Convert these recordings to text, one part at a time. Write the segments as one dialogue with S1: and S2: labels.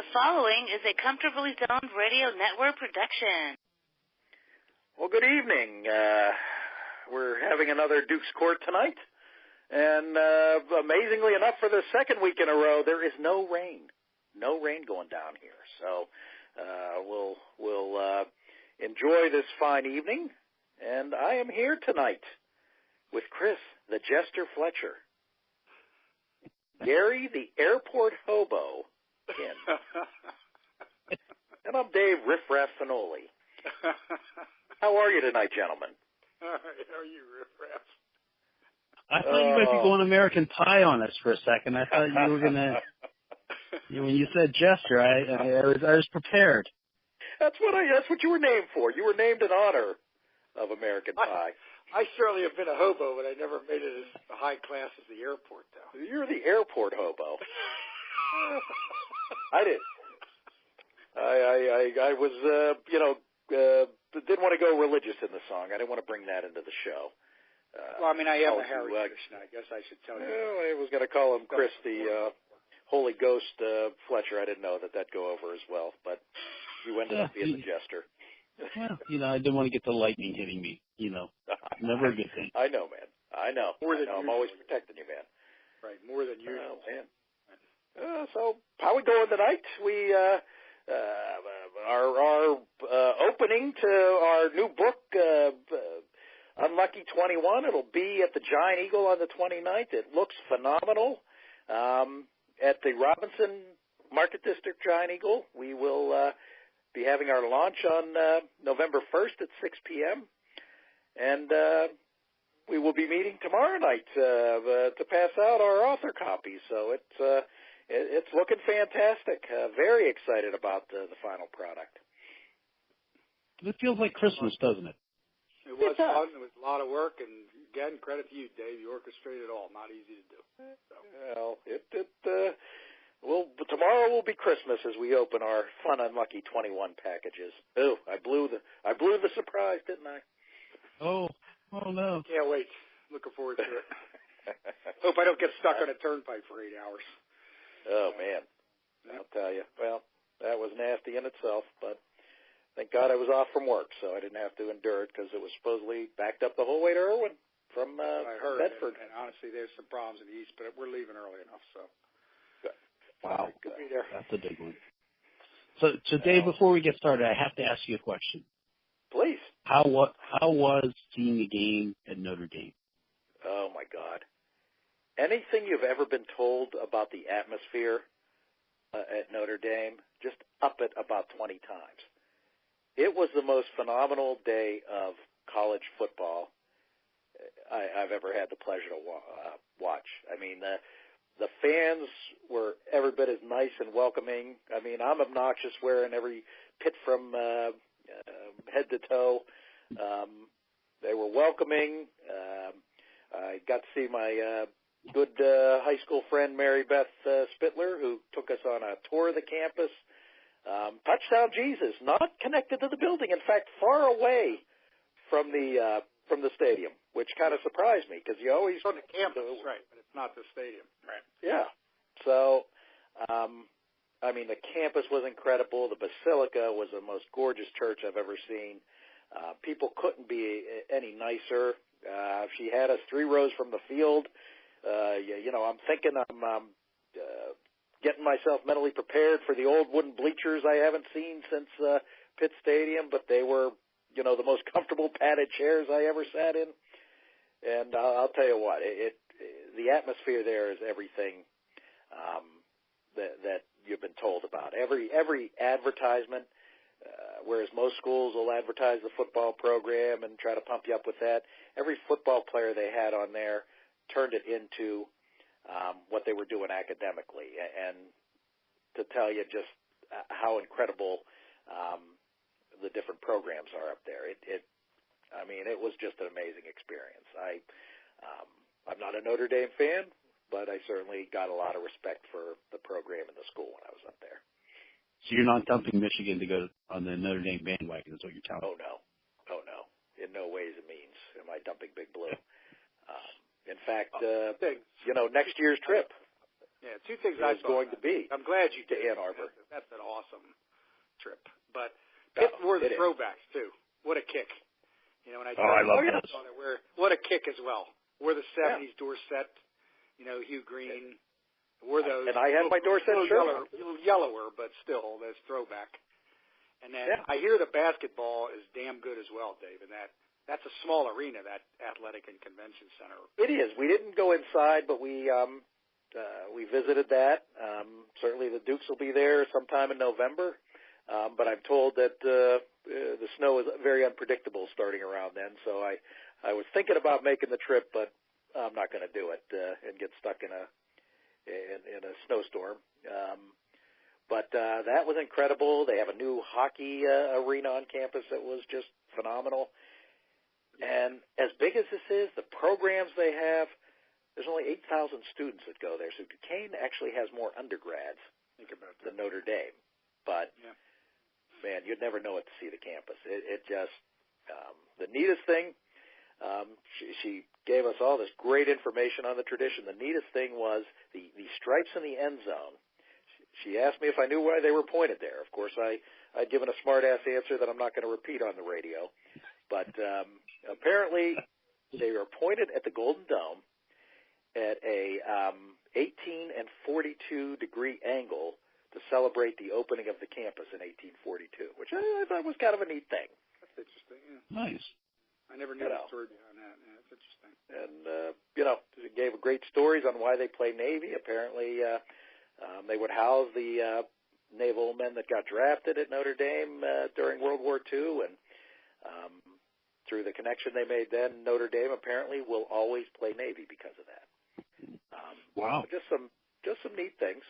S1: The following is a Comfortably Zoned Radio Network production.
S2: Well, good evening. We're having another Dukes Court tonight. And amazingly enough, for the second week in a row, there is no rain. No rain going down here. So we'll enjoy this fine evening. And I am here tonight with Chris, the Jester Fletcher, Gary, the Airport Hobo Kinn, and I'm Dave Riffraff Finoli. How are you tonight, gentlemen?
S3: All right, how are you, Riffraff?
S4: I thought you might be going American Pie on us for a second. I thought you were going to, when you said Jester, I was prepared.
S2: That's what you were named for. You were named in honor of American Pie.
S3: I certainly have been a hobo, but I never made it as high class as the airport, though.
S2: You're the airport hobo. I did. I was, didn't want to go religious in the song. I didn't want to bring that into the show.
S3: Well, I mean, I am a Harry Krishna. I guess I should tell you.
S2: Well, I was going to call him Chris, the Holy Ghost Fletcher. I didn't know that'd go over as well, but you ended up being the Jester.
S4: Well, I didn't want to get the lightning hitting me. Never a good thing.
S2: I know, man. I know. I'm always protecting you, man.
S3: Right, more than usual.
S2: Man. So, how we doing tonight? We our opening to our new book, Unlucky 21. It'll be at the Giant Eagle on the 29th. It looks phenomenal. At the Robinson Market District Giant Eagle, we will be having our launch on November 1st at 6 p.m. And we will be meeting tomorrow night to pass out our author copies. So it's looking fantastic. Very excited about the final product.
S4: It feels like Christmas, doesn't it?
S3: It was fun. It was a lot of work, and again, credit to you, Dave. You orchestrated it all. Not easy to do. So.
S2: Well, tomorrow will be Christmas as we open our Fun Unlucky 21 packages. Oh, I blew the surprise, didn't I?
S4: Oh no!
S3: Can't wait. Looking forward to it. Hope I don't get stuck on a turnpike for 8 hours.
S2: Oh man, I'll tell you. Well, that was nasty in itself, but thank God I was off from work, so I didn't have to endure it because it was supposedly backed up the whole way to Irwin from
S3: I heard,
S2: Bedford.
S3: And honestly, there's some problems in the east, but we're leaving early enough, so.
S2: Good.
S4: Wow,
S2: good.
S4: That's a big one. So Dave, before we get started, I have to ask you a question.
S2: Please.
S4: How was seeing a game at Notre Dame?
S2: Oh my God. Anything you've ever been told about the atmosphere at Notre Dame, just up it about 20 times. It was the most phenomenal day of college football I've ever had the pleasure to watch. I mean, the fans were every bit as nice and welcoming. I mean, I'm obnoxious wearing every pit from head to toe. They were welcoming. I got to see my good high school friend Mary Beth Spittler, who took us on a tour of the campus. Touchdown Jesus, not connected to the building. In fact, far away from the stadium, which kind of surprised me because you always
S3: on the campus, right? But it's not the stadium, right?
S2: Yeah. So, I mean, the campus was incredible. The Basilica was the most gorgeous church I've ever seen. People couldn't be any nicer. She had us 3 rows from the field. I'm thinking I'm getting myself mentally prepared for the old wooden bleachers I haven't seen since Pitt Stadium, but they were, the most comfortable padded chairs I ever sat in. And I'll tell you what, the atmosphere there is everything that you've been told about. Every advertisement, whereas most schools will advertise the football program and try to pump you up with that, every football player they had on there turned it into what they were doing academically. And to tell you just how incredible the different programs are up there, it was just an amazing experience. I'm not a Notre Dame fan, but I certainly got a lot of respect for the program and the school when I was up there.
S4: So you're not dumping Michigan to go on the Notre Dame bandwagon, is what you're telling me?
S2: Oh, no. In no ways and means am I dumping Big Blue. In fact, next year's trip,
S3: Yeah, two things
S2: I was going to be.
S3: I'm glad you did.
S2: To Ann Arbor.
S3: That's an awesome trip. But Pitt wore the throwbacks, too. What a kick. You know, when
S4: I love those.
S3: What a kick as well. Wore the 70s Dorset, you know, Hugh Green. Wore those.
S2: And I had my Dorset shirt.
S3: A little yellower, but still, there's throwback. And then I hear the basketball is damn good as well, Dave, and that's a small arena, that athletic and convention center.
S2: It is. We didn't go inside, but we visited that. Certainly the Dukes will be there sometime in November, but I'm told that the snow is very unpredictable starting around then. So I was thinking about making the trip, but I'm not going to do it and get stuck in a snowstorm. But that was incredible. They have a new hockey arena on campus that was just phenomenal. And as big as this is, the programs they have, there's only 8,000 students that go there. So Duquesne actually has more undergrads than Notre Dame. But, man, you'd never know it to see the campus. It just, the neatest thing, she gave us all this great information on the tradition. The neatest thing was the stripes in the end zone. She asked me if I knew why they were pointed there. Of course, I'd given a smart-ass answer that I'm not going to repeat on the radio. But apparently they were pointed at the Golden Dome at a 18 and 42 degree angle to celebrate the opening of the campus in 1842, which I thought was kind of a neat thing.
S3: That's interesting. Yeah.
S4: Nice.
S3: I never knew the story behind that. Yeah, that's interesting.
S2: And, it gave great stories on why they play Navy. Apparently, they would house the naval men that got drafted at Notre Dame during World War II, and through the connection they made then, Notre Dame apparently will always play Navy because of that.
S4: Wow.
S2: Just some neat things.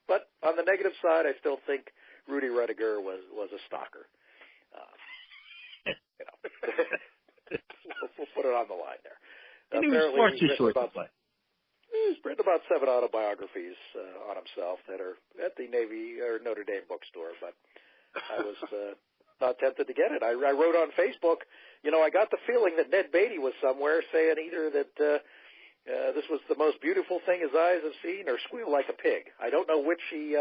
S2: But on the negative side, I still think Rudy Rudiger was a stalker. We'll put it on the line there.
S4: Apparently, he's
S2: written about 7 autobiographies on himself that are at the Navy or Notre Dame bookstore, but I was not tempted to get it. I wrote on Facebook, I got the feeling that Ned Beatty was somewhere saying either that this was the most beautiful thing his eyes have seen or squeal like a pig. I don't know which he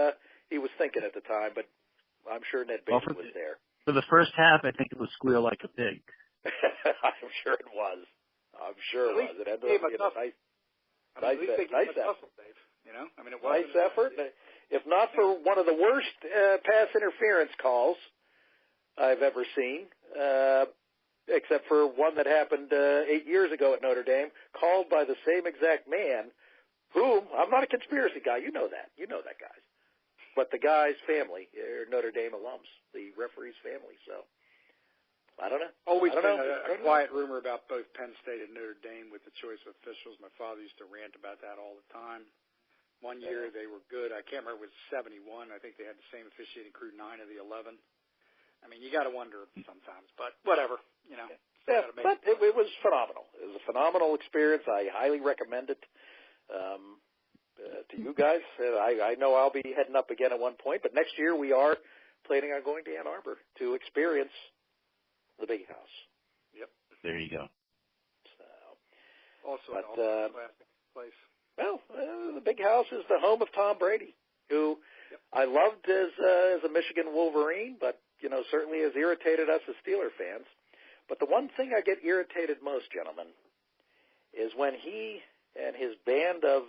S2: was thinking at the time, but I'm sure Ned Beatty was there.
S4: For the first half, I think it was squeal like a pig.
S2: I'm sure it was. It ended up being a nice effort.
S3: Dave. It was
S2: nice effort. If not for one of the worst pass interference calls I've ever seen, except for one that happened 8 years ago at Notre Dame, called by the same exact man, whom, I'm not a conspiracy guy, you know that, guys. But the guy's family, Notre Dame alums, the referee's family, so I don't know.
S3: Always been a quiet rumor about both Penn State and Notre Dame with the choice of officials. My father used to rant about that all the time. One year they were good. I can't remember, it was 71. I think they had the same officiating crew 9 of the 11. You got to wonder sometimes, but whatever,
S2: but it was phenomenal. It was a phenomenal experience. I highly recommend it to you guys. I know I'll be heading up again at one point, but next year we are planning on going to Ann Arbor to experience the Big House.
S3: Yep.
S4: There you go.
S2: So,
S3: also an classic place.
S2: Well, the Big House is the home of Tom Brady, who I loved as a Michigan Wolverine, but certainly has irritated us as Steeler fans. But the one thing I get irritated most, gentlemen, is when he and his band of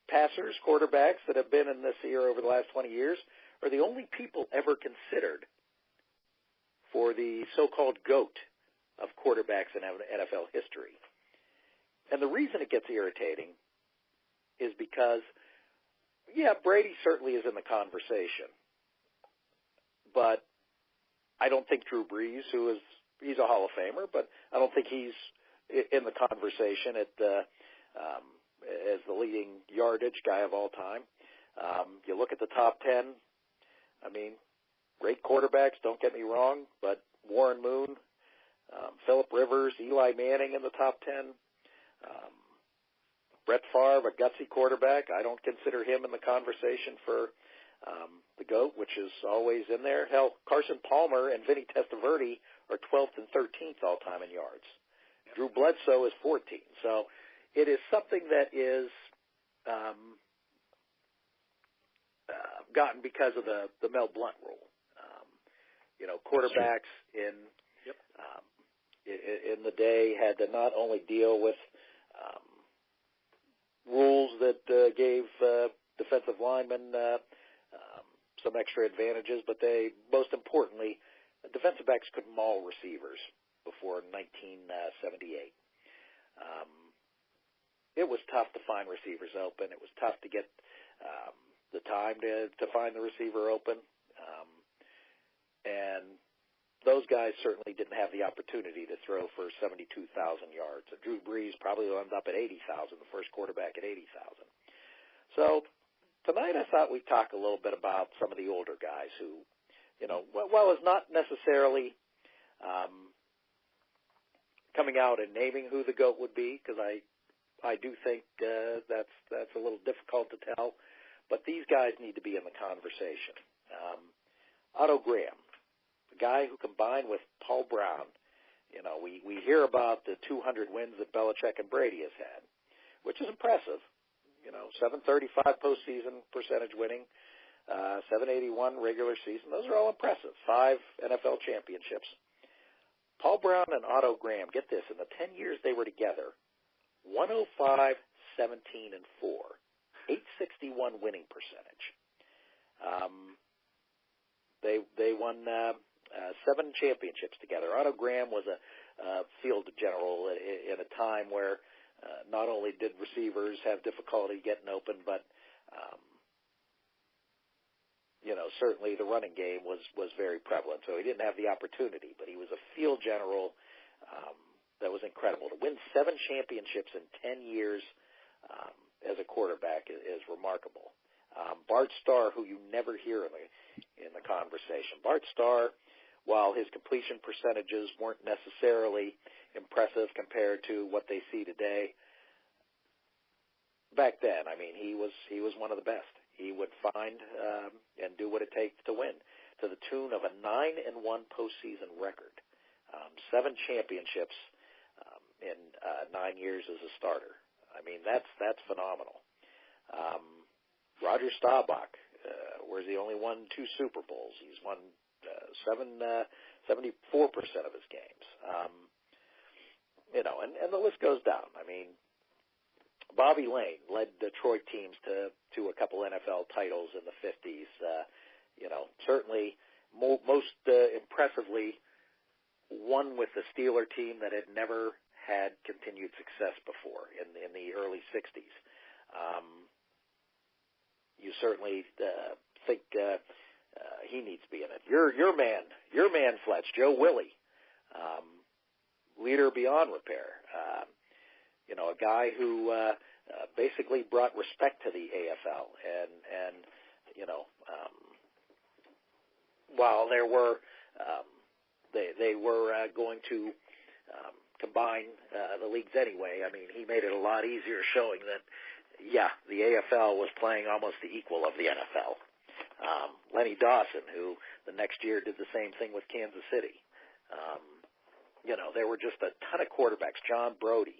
S2: passers, quarterbacks that have been in this era over the last 20 years are the only people ever considered for the so-called GOAT of quarterbacks in NFL history. And the reason it gets irritating is because, Brady certainly is in the conversation, but I don't think Drew Brees, he's a Hall of Famer, but I don't think he's in the conversation as the leading yardage guy of all time. You look at the top 10, great quarterbacks, don't get me wrong, but Warren Moon, Phillip Rivers, Eli Manning in the top 10, Brett Favre, a gutsy quarterback. I don't consider him in the conversation for the GOAT, which is always in there. Hell, Carson Palmer and Vinny Testaverde are 12th and 13th all-time in yards. Drew Bledsoe is 14th. So, it is something that is gotten because of the Mel Blount rule. Quarterbacks in the day had to not only deal with rules that gave defensive linemen some extra advantages, but most importantly, defensive backs could maul receivers before 1978. It was tough to find receivers open. It was tough to get the time to find the receiver open. And those guys certainly didn't have the opportunity to throw for 72,000 yards. And Drew Brees probably wound up at 80,000, the first quarterback at 80,000. So tonight I thought we'd talk a little bit about some of the older guys who, while it's not necessarily coming out and naming who the GOAT would be, because I do think that's a little difficult to tell, but these guys need to be in the conversation. Otto Graham, the guy who combined with Paul Brown, we hear about the 200 wins that Belichick and Brady has had, which is impressive. 735 postseason percentage winning, 781 regular season. Those are all impressive. 5 NFL championships. Paul Brown and Otto Graham, get this, in the 10 years they were together, 105, 17, and 4, 861 winning percentage. They won 7 championships together. Otto Graham was a field general in a time where not only did receivers have difficulty getting open, but certainly the running game was very prevalent. So he didn't have the opportunity, but he was a field general that was incredible. To win 7 championships in 10 years as a quarterback is remarkable. Bart Starr, who you never hear in the conversation. Bart Starr, while his completion percentages weren't necessarily impressive compared to what they see today, back then, he was one of the best. He would find and do what it takes to win, to the tune of a 9-1 postseason record, 7 championships in 9 years as a starter. That's phenomenal. Roger Staubach, whereas he only won 2 Super Bowls. He's won 74% of his games. And the list goes down. Bobby Lane led Detroit teams to a couple NFL titles in the 50s. Certainly most impressively won with the Steeler team that had never had continued success before in the early 60s. You certainly think he needs to be in it. Your man, Fletch, Joe Willie, leader beyond repair. A guy who basically brought respect to the AFL, and while there were they were going to combine the leagues anyway. He made it a lot easier, showing that the AFL was playing almost the equal of the NFL. Lenny Dawson, who the next year did the same thing with Kansas City. There were just a ton of quarterbacks. John Brody.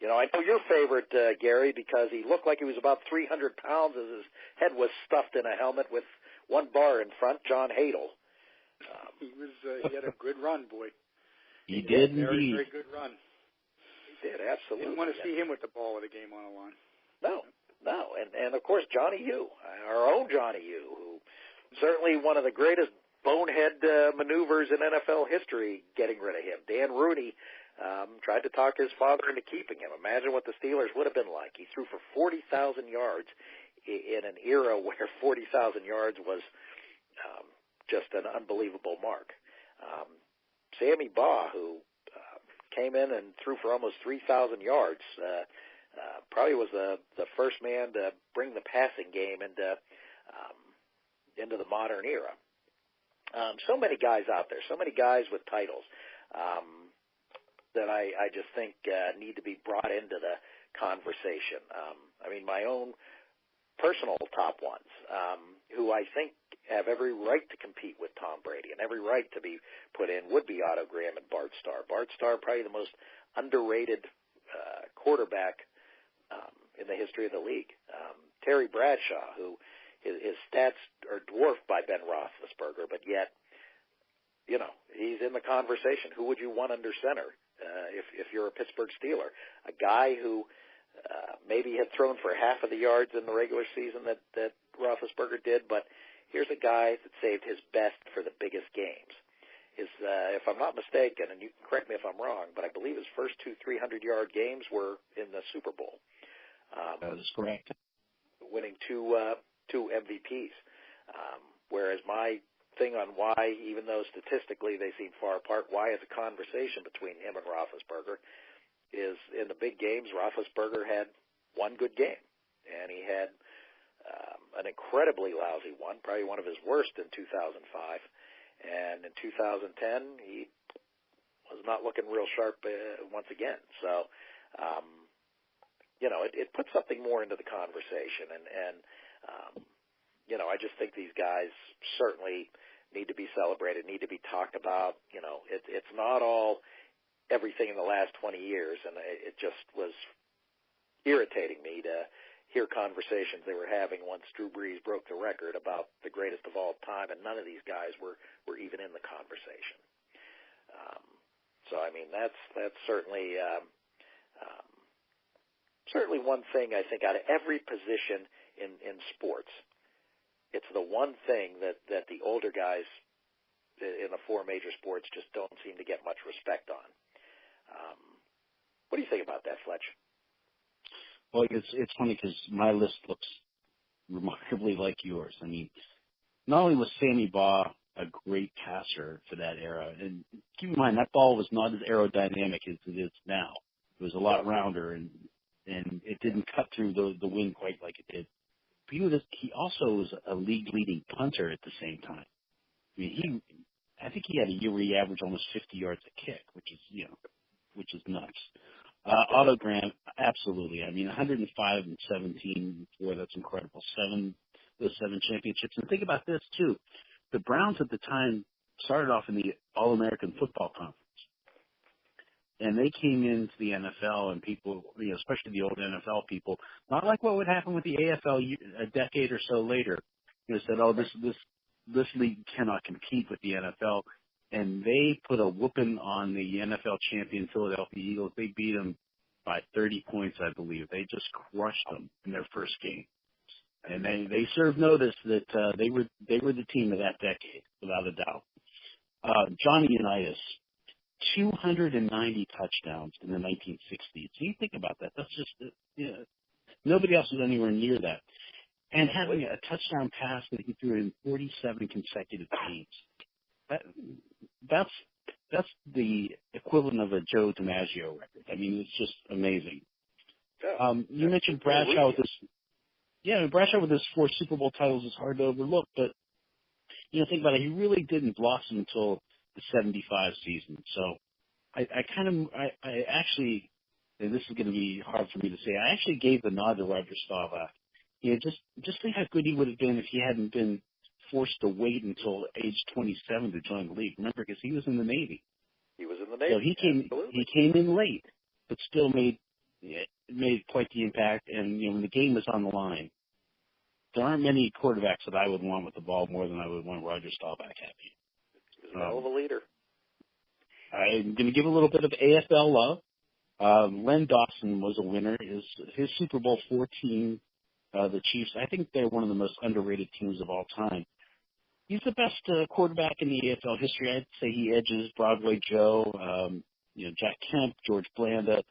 S2: I know your favorite, Gary, because he looked like he was about 300 pounds as his head was stuffed in a helmet with one bar in front, John Hadel.
S3: He had a good run, boy.
S4: He did indeed.
S3: Very, very good run.
S2: He did, absolutely.
S3: Didn't want to see him with the ball with a game on the line.
S2: No. And of course, Johnny U, our own Johnny U, who certainly one of the greatest bonehead maneuvers in NFL history, getting rid of him. Dan Rooney tried to talk his father into keeping him. Imagine what the Steelers would have been like. He threw for 40,000 yards in an era where 40,000 yards was just an unbelievable mark. Sammy Baugh, who came in and threw for almost 3,000 yards, probably was the first man to bring the passing game into the modern era. So many guys out there, so many guys with titles that I just think need to be brought into the conversation. My own personal top ones, who I think have every right to compete with Tom Brady and every right to be put in, would be Otto Graham and Bart Starr. Bart Starr, probably the most underrated quarterback in the history of the league. Terry Bradshaw, who his stats are dwarfed by Ben Roethlisberger, but yet, he's in the conversation. Who would you want under center if you're a Pittsburgh Steeler? A guy who maybe had thrown for half of the yards in the regular season that Roethlisberger did, but here's a guy that saved his best for the biggest games. If I'm not mistaken, and you can correct me if I'm wrong, but I believe his first two 300-yard games were in the Super Bowl.
S4: That is correct.
S2: Winning two MVPs. Whereas my thing on why, even though statistically they seem far apart, why it's a conversation between him and Roethlisberger is in the big games, Roethlisberger had one good game, and he had an incredibly lousy one, probably one of his worst in 2005. And in 2010, he was not looking real sharp once again. So, it puts something more into the conversation. And I just think these guys certainly need to be celebrated, need to be talked about. It's not all everything in the last 20 years, and it just was irritating me to hear conversations they were having once Drew Brees broke the record about the greatest of all time, and none of these guys were even in the conversation. That's certainly certainly one thing I think out of every position in sports, it's the one thing that the older guys in the four major sports just don't seem to get much respect on. What do you think about that, Fletch?
S4: Well, it's funny because my list looks remarkably like yours. I mean, not only was Sammy Baugh a great passer for that era, and keep in mind that ball was not as aerodynamic as it is now. It was a lot rounder, and it didn't cut through the wind quite like it did. But he also was a league-leading punter at the same time. I mean, I think he had a year where he averaged almost 50 yards a kick, which is nuts. Otto Graham, absolutely. I mean, 105 and 17, boy, that's incredible. Those seven championships. And think about this, too. The Browns at the time started off in the All-American Football Conference. And they came into the NFL, and people, especially the old NFL people, not like what would happen with the AFL a decade or so later, said, oh, this league cannot compete with the NFL. And they put a whooping on the NFL champion Philadelphia Eagles. They beat them by 30 points, I believe. They just crushed them in their first game. And they served notice that they were the team of that decade, without a doubt. Johnny Unitas, 290 touchdowns in the 1960s. So you think about that. That's just, nobody else was anywhere near that. And having a touchdown pass that he threw in 47 consecutive games. That's the equivalent of a Joe DiMaggio record. I mean, it's just amazing. You mentioned Bradshaw Bradshaw with his 4 Super Bowl titles is hard to overlook, but think about it. He really didn't blossom until the 75 season. So I actually, and this is going to be hard for me to say, I actually gave the nod to Roger Staubach. Just think how good he would have been if he hadn't been forced to wait until age 27 to join the league. Remember, because he was in the Navy.
S2: He was in the Navy.
S4: So he came in late, but still made quite the impact. And when the game was on the line, there aren't many quarterbacks that I would want with the ball more than I would want Roger Staubach having.
S2: He was a hell of a leader.
S4: I'm going to give a little bit of AFL love. Len Dawson was a winner. His Super Bowl 14, the Chiefs, I think they're one of the most underrated teams of all time. He's the best quarterback in the AFL history. I'd say he edges Broadway Joe, Jack Kemp, George Blanda.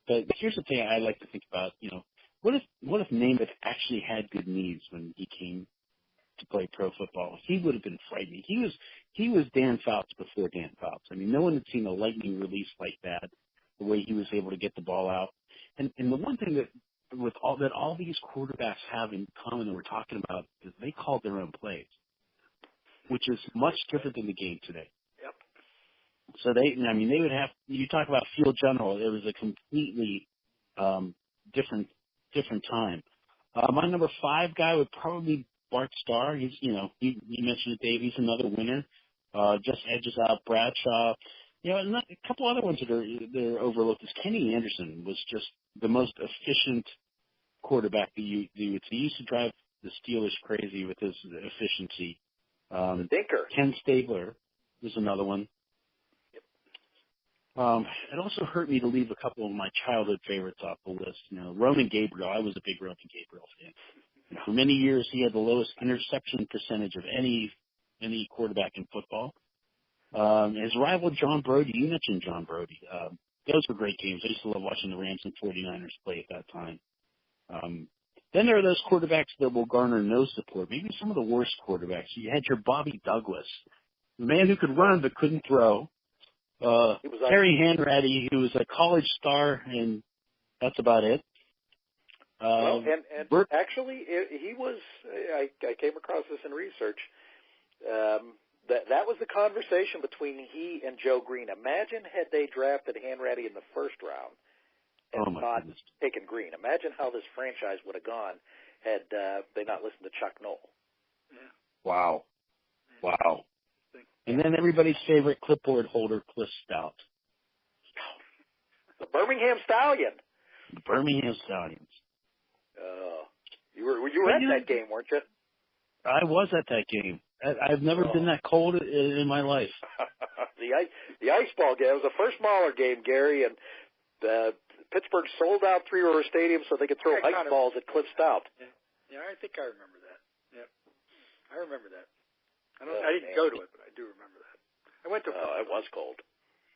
S4: But here's the thing I like to think about. What if Namath actually had good knees when he came to play pro football? He would have been frightening. He was Dan Fouts before Dan Fouts. I mean, no one had seen a lightning release like that, the way he was able to get the ball out. And the one thing that all these quarterbacks have in common that we're talking about is they called their own plays, which is much different than the game today.
S2: Yep.
S4: So they would have, you talk about field general, it was a completely different time. My number 5 guy would probably be Bart Starr. He's, you mentioned it, Dave. He's another winner. Just edges out Bradshaw. And a couple other ones that are overlooked is Kenny Anderson was just the most efficient quarterback that you would see. He used to drive the Steelers crazy with his efficiency.
S2: Dinker.
S4: Ken Stabler was another one. It also hurt me to leave a couple of my childhood favorites off the list. Roman Gabriel. I was a big Roman Gabriel fan. For many years, he had the lowest interception percentage of any quarterback in football. His rival, John Brody. You mentioned John Brody. Those were great games. I used to love watching the Rams and 49ers play at that time. Then there are those quarterbacks that will garner no support. Maybe some of the worst quarterbacks. You had your Bobby Douglas, the man who could run but couldn't throw. Terry Hanratty, who was a college star, and that's about it.
S2: Actually, he was. I came across this in research. That was the conversation between he and Joe Green. Imagine had they drafted Hanratty in the first round and not taken Green. Imagine how this franchise would have gone had they not listened to Chuck Noll.
S3: Yeah.
S4: Wow. And then everybody's favorite clipboard holder, Cliff Stout.
S2: The Birmingham Stallion.
S4: The Birmingham Stallions.
S2: You were at that game, weren't you?
S4: I was at that game. I've never been that cold in my life.
S2: The ice ball game. It was the first Mahler game, Gary, and Pittsburgh sold out Three River Stadium so they could throw ice balls at Cliff Stout.
S3: Yeah, I think I remember that. Yeah, I remember that. I didn't go to it, but I do remember that. I went to.
S2: It was cold.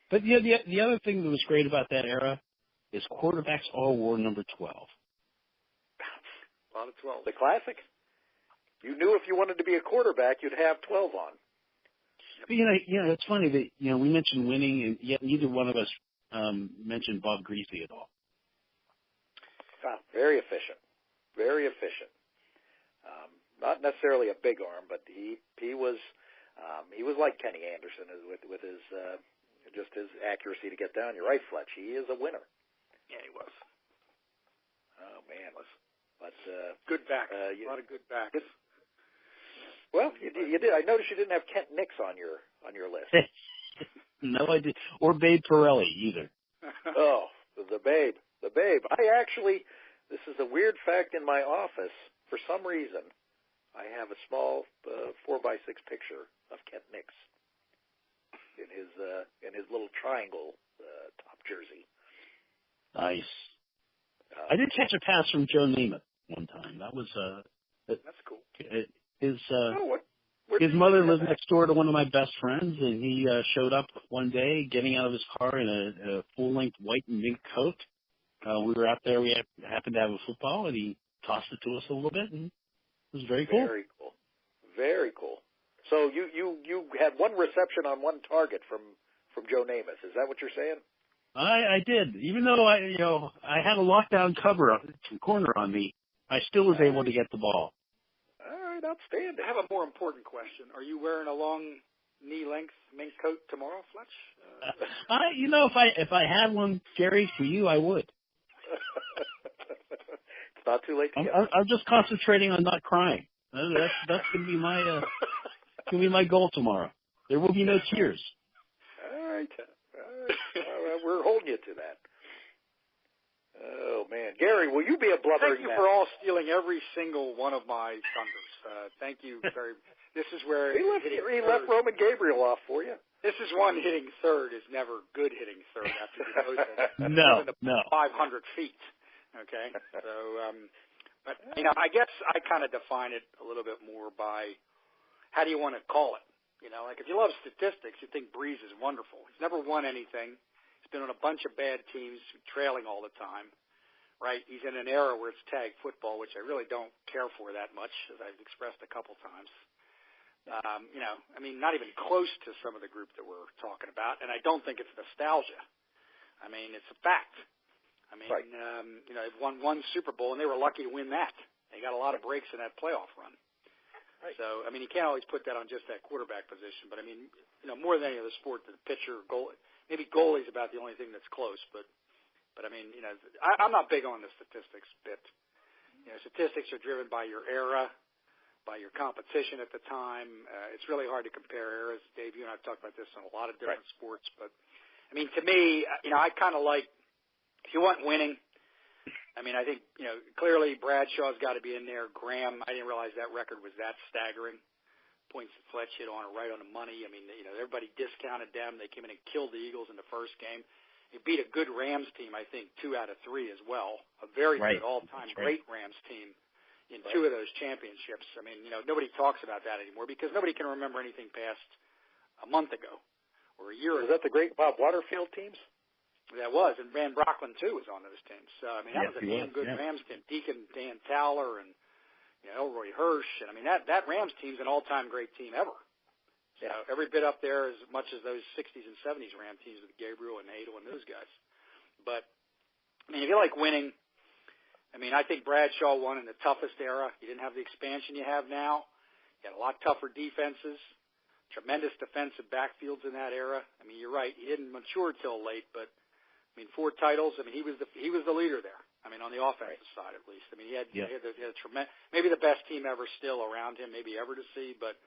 S4: But the other thing that was great about that era is quarterbacks all wore number 12.
S3: A lot of 12.
S2: The classic. You knew if you wanted to be a quarterback, you'd have 12 on.
S4: But it's funny that we mentioned winning, and yet neither one of us mentioned Bob Greasy at all.
S2: Very efficient. Very efficient. Not necessarily a big arm, but he was like Kenny Anderson with his just his accuracy to get down. You're right, Fletch. He is a winner.
S3: Yeah, he was.
S2: Oh man, but
S3: good backs. A lot of good backs.
S2: Well, you did. I noticed you didn't have Kent Nix on your list.
S4: No, I did. Or Babe Pirelli either.
S2: Oh, the Babe. This is a weird fact in my office. For some reason, I have a small 4x6 picture of Kent Nix in his little triangle top jersey.
S4: Nice. I did catch a pass from Joe Namath one time. That was
S3: that's cool.
S4: His mother lived next door to one of my best friends, and he showed up one day getting out of his car in a full-length white and mink coat. We were out there. We happened to have a football, and he tossed it to us a little bit, and it was very cool.
S2: Very cool. Very cool. So you had one reception on one target from Joe Namath. Is that what you're saying?
S4: I did. Even though I had a lockdown cover corner on me, I still was able to get the ball.
S2: All right, outstanding.
S3: I have a more important question. Are you wearing a long knee-length mink coat tomorrow, Fletch?
S4: If I had one, Gary, for you, I would.
S2: It's not too late to get.
S4: I'm just concentrating on not crying. That's going to be my goal tomorrow. There will be no tears.
S2: All right. We're holding you to that. Oh, man. Gary, will you be a blubbering?
S3: Thank you for all stealing every single one of my thunders. Thank you very much. This is where
S2: he left Roman Gabriel off for you.
S3: This is one hitting third is never good hitting third after you know that.
S4: No.
S3: 500 feet. Okay? So, but, I guess I kind of define it a little bit more by how do you want to call it? Like if you love statistics, you think Breeze is wonderful. He's never won anything. He's been on a bunch of bad teams, trailing all the time, right? He's in an era where it's tag football, which I really don't care for that much, as I've expressed a couple times. Not even close to some of the group that we're talking about, and I don't think it's nostalgia. It's a fact.
S2: Right.
S3: They've won one Super Bowl, and they were lucky to win that. They got a lot of breaks in that playoff run. Right. So, you can't always put that on just that quarterback position, but, more than any other sport, the pitcher, goal, maybe goalie's about the only thing that's close, but I'm not big on the statistics bit. Statistics are driven by your era, by your competition at the time. It's really hard to compare eras. Dave, you and I have talked about this in a lot of different sports, but I mean, to me, I kind of like, if you want winning, I mean, I think, clearly Bradshaw's got to be in there. Graham, I didn't realize that record was that staggering. Points that Fletch hit on are right on the money. I mean, everybody discounted them. They came in and killed the Eagles in the first game. They beat a good Rams team, I think, 2 out of 3 as well. A very good all-time great Rams team in 2 of those championships. I mean, nobody talks about that anymore because nobody can remember anything past a month ago or a year ago.
S2: Was that the great Bob Waterfield teams?
S3: That was, and Van Brocklin, too, was on those teams. So, I mean, that was a damn good Rams team. Deacon Dan Towler and Elroy Hirsch, and I mean that Rams team's an all-time great team ever. So every bit up there as much as those 60s and 70s Ram teams with Gabriel and Adel and those guys. But I mean, if you like winning, I mean, I think Bradshaw won in the toughest era. He didn't have the expansion you have now. He had a lot tougher defenses, tremendous defensive backfields in that era. I mean, you're right. He didn't mature till late, but I mean, 4 titles. I mean, he was the leader there. I mean, on the offensive side, at least. I mean, he had a tremendous, maybe the best team ever still around him, maybe ever to see, but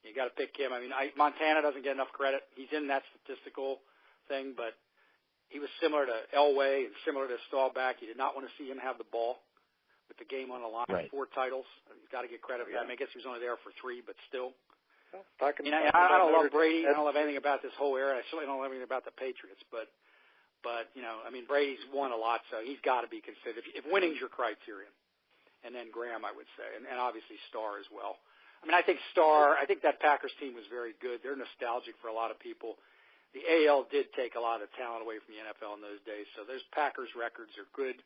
S3: you got to pick him. I mean, Montana doesn't get enough credit. He's in that statistical thing, but he was similar to Elway and similar to Staubach. You did not want to see him have the ball with the game on the line.
S4: Right.
S3: 4 titles. He's got to get credit for that. I mean, I guess he was only there for 3, but still.
S2: Well,
S3: I don't love Brady. I don't love anything about this whole era. I certainly don't love anything about the Patriots, but I mean, Brady's won a lot, so he's got to be considered. If winning's your criterion, and then Graham, I would say, and obviously Starr as well. I mean, I think that Packers team was very good. They're nostalgic for a lot of people. The AL did take a lot of the talent away from the NFL in those days, so those Packers records are good.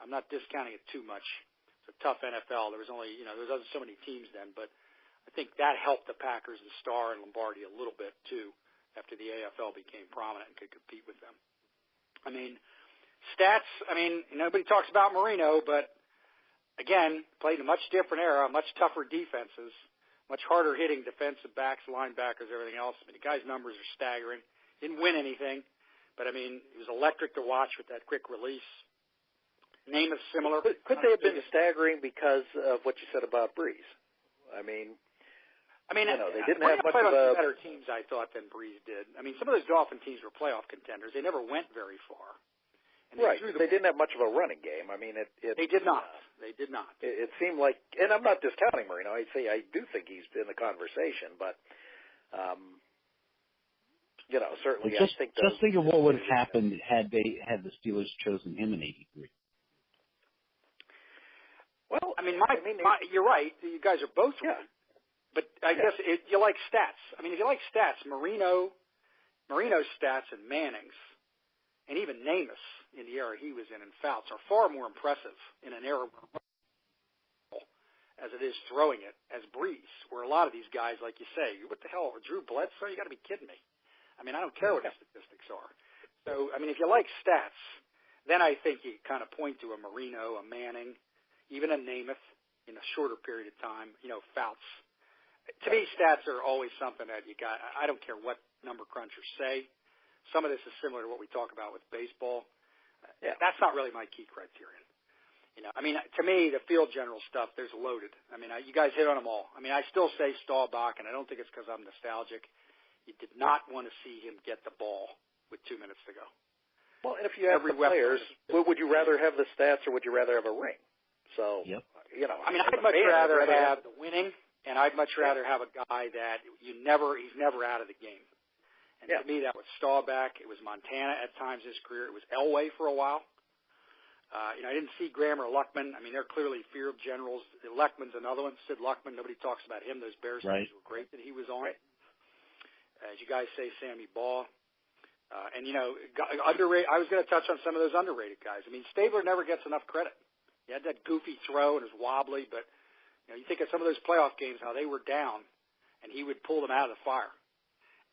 S3: I'm not discounting it too much. It's a tough NFL. There was only, there was so many teams then, but I think that helped the Packers and Starr and Lombardi a little bit, too, after the AFL became prominent and could compete with them. I mean, stats, nobody talks about Marino, but, again, played in a much different era, much tougher defenses, much harder hitting defensive backs, linebackers, everything else. I mean, the guy's numbers are staggering. Didn't win anything, but, I mean, he was electric to watch with that quick release. Name is similar.
S2: Could they have been staggering because of what you said about Breeze? I mean, they didn't have much of a
S3: better teams, I thought, than Breeze did. I mean, some of those Dolphin teams were playoff contenders. They never went very far. And
S2: they didn't have much of a running game. I mean,
S3: they did not. They did not.
S2: It seemed like, and I'm not discounting Marino. I do think he's in the conversation, but certainly
S4: just
S2: I think
S4: think of what would have happened had the Steelers chosen him in '83.
S3: Well, I mean, you're right. You guys are both right. But I guess you like stats. I mean, if you like stats, Marino's stats and Manning's, and even Namath in the era he was in Fouts are far more impressive in an era as it is throwing it as Breeze, where a lot of these guys, like you say, what the hell, Drew Bledsoe? You got to be kidding me. I mean, I don't care what the statistics are. So, I mean, if you like stats, then I think you kind of point to a Marino, a Manning, even a Namath in a shorter period of time, Fouts. To me, stats are always something that you got. I don't care what number crunchers say. Some of this is similar to what we talk about with baseball. That's not really my key criterion. I mean, to me, the field general stuff, there's loaded. I mean, you guys hit on them all. I mean, I still say Staubach, and I don't think it's because I'm nostalgic. You did not want to see him get the ball with 2 minutes to go.
S2: Well, and if you have the players, would you rather have the stats or would you rather have a ring? So,
S4: I
S3: mean, I'd much rather have the winning. And I'd much rather have a guy that he's never out of the game. And to me, that was Staubach. It was Montana at times in his career. It was Elway for a while. I didn't see Graham or Luckman. I mean, they're clearly field generals. Luckman's another one. Sid Luckman, nobody talks about him. Those Bears teams were great that he was on. As you guys say, Sammy Baugh. Underrated. I was going to touch on some of those underrated guys. I mean, Stabler never gets enough credit. He had that goofy throw and it was wobbly, but you think of some of those playoff games, how they were down, and he would pull them out of the fire.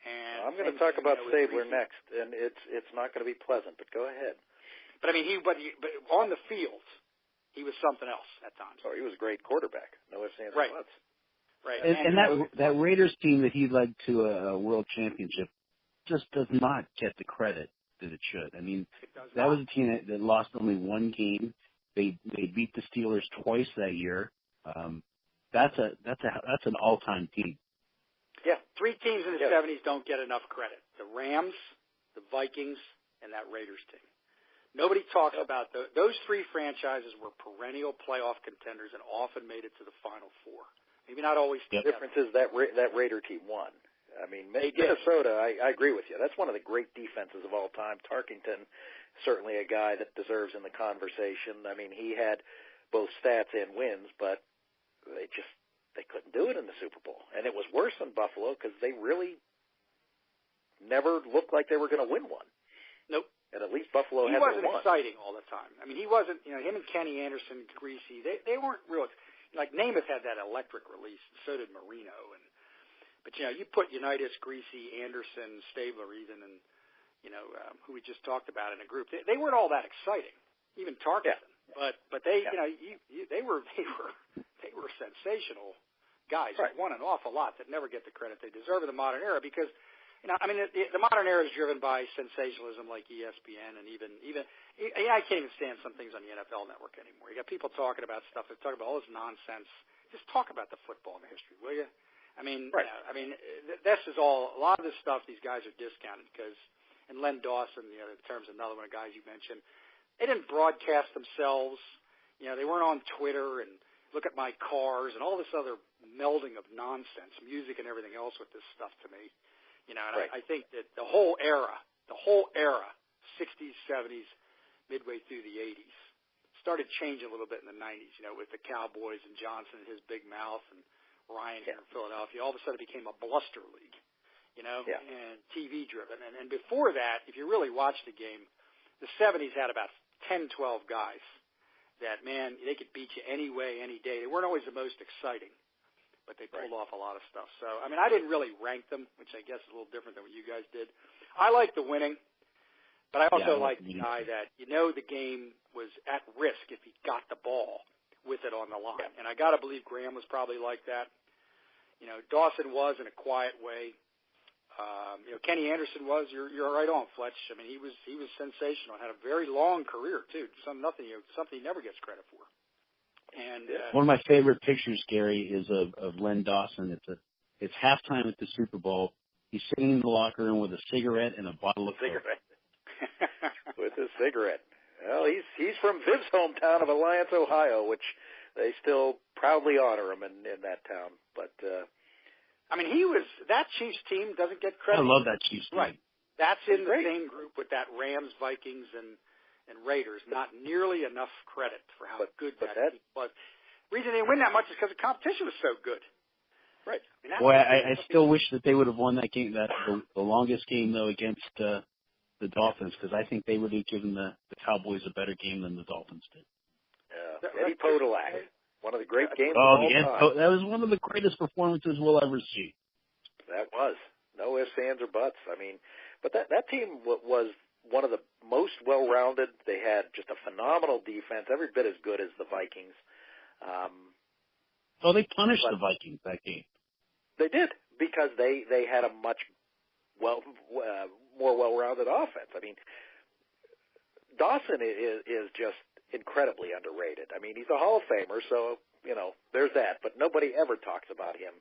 S3: And
S2: I'm going to talk about Stabler next, and it's not going to be pleasant, but go ahead.
S3: But I mean, but on the field, he was something else at times.
S2: Oh, he was a great quarterback. No ifs, ands, or buts.
S3: Right.
S4: And that Raiders team that he led to a world championship just does not get the credit that it should. I mean, that was a team that lost only 1 game. They beat the Steelers twice that year. That's an all-time team.
S3: Yeah, 3 teams in the 70s don't get enough credit. The Rams, the Vikings, and that Raiders team. Nobody talks about those three franchises were perennial playoff contenders and often made it to the Final Four. Maybe not always.
S2: The difference is that Raider team won. I mean, Minnesota, I agree with you. That's one of the great defenses of all time. Tarkington, certainly a guy that deserves in the conversation. I mean, he had both stats and wins, but they couldn't do it in the Super Bowl. And it was worse than Buffalo because they really never looked like they were going to win one.
S3: Nope.
S2: And at least Buffalo
S3: he
S2: had
S3: wasn't
S2: one.
S3: Exciting all the time. I mean, he wasn't, him and Kenny Anderson, Greasy, they weren't real. Like Namath had that electric release, and so did Marino. But you put Unitas, Greasy, Anderson, Stabler even, and, who we just talked about in a group. They weren't all that exciting, even Tarkington. Yeah. But they, they were sensational guys who won an awful lot that never get the credit they deserve in the modern era because, the modern era is driven by sensationalism like ESPN and even I can't even stand some things on the NFL Network anymore. You got people talking about stuff. They're talking about all this nonsense. Just talk about the football and the history, will you? This is all, a lot of this stuff these guys are discounted because, and Len Dawson, in terms of another one of the guys you mentioned, they didn't broadcast themselves. They weren't on Twitter and look at my cars and all this other melding of nonsense, music and everything else with this stuff to me. I think that the whole era, 60s, 70s, midway through the 80s, started changing a little bit in the 90s, with the Cowboys and Johnson and his big mouth and Ryan here in Philadelphia. All of a sudden it became a bluster league, and TV driven. And before that, if you really watched the game, the 70s had about 10, 12 guys that, man, they could beat you any way, any day. They weren't always the most exciting, but they pulled off a lot of stuff. So, I didn't really rank them, which I guess is a little different than what you guys did. I like the winning, but I also like the guy that, the game was at risk if he got the ball with it on the line. And I got to believe Graham was probably like that. Dawson was in a quiet way. Kenny Anderson was. You're right on, Fletch. I mean, he was sensational. Had a very long career too. Something he never gets credit for. And
S4: one of my favorite pictures, Gary, is of Len Dawson. It's halftime at the Super Bowl. He's sitting in the locker room with a cigarette and a bottle of Coke.
S2: With his cigarette. Well, he's from Viv's hometown of Alliance, Ohio, which they still proudly honor him in that town. But
S3: that Chiefs team doesn't get credit.
S4: I love that Chiefs team.
S3: Right. That's in the same group with that Rams, Vikings, and Raiders. Not nearly enough credit for how good that team was. The reason they didn't win that much is because the competition was so good. Right.
S4: I still wish that they would have won that game, the longest game, though, against the Dolphins, because I think they would have given the Cowboys a better game than the Dolphins did.
S2: Eddie Podolak, one of the great games of all time.
S4: That was one of the greatest performances we'll ever see.
S2: That was. No ifs, ands, or buts. But that team was one of the most well-rounded. They had just a phenomenal defense, every bit as good as the Vikings.
S4: They punished the Vikings that game.
S2: They did, because they had a much more well-rounded offense. Dawson is just incredibly underrated. He's a Hall of Famer, so there's that. But nobody ever talks about him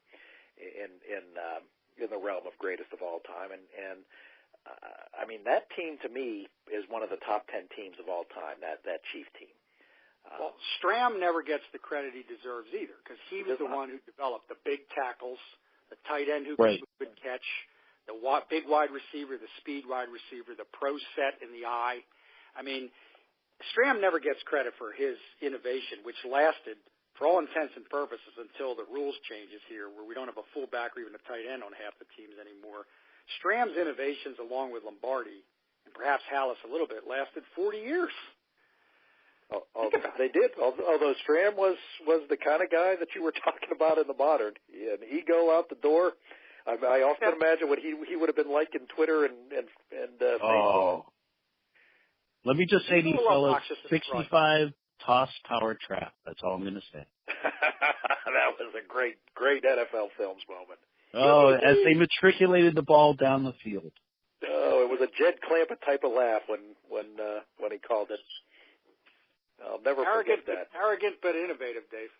S2: in the realm of greatest of all time. And that team to me is one of the top 10 teams of all time. That Chief team.
S3: Stram never gets the credit he deserves either, because he was the one who developed the big tackles, the tight end who could catch, the big wide receiver, the speed wide receiver, the pro set in the eye. Stram never gets credit for his innovation, which lasted, for all intents and purposes, until the rules changes here, where we don't have a fullback or even a tight end on half the teams anymore. Stram's innovations, along with Lombardi, and perhaps Hallis a little bit, lasted 40 years.
S2: They did. Although Stram was the kind of guy that you were talking about in the modern. An ego out the door. I often imagine what he would have been like in Twitter and Facebook.
S4: Let me just say to you fellas, 65 toss power trap. That's all I'm going to say.
S2: That was a great NFL Films moment.
S4: As they matriculated the ball down the field.
S2: It was a Jed Clampett type of laugh when he called it. I'll never forget that.
S3: Arrogant but innovative, Dave.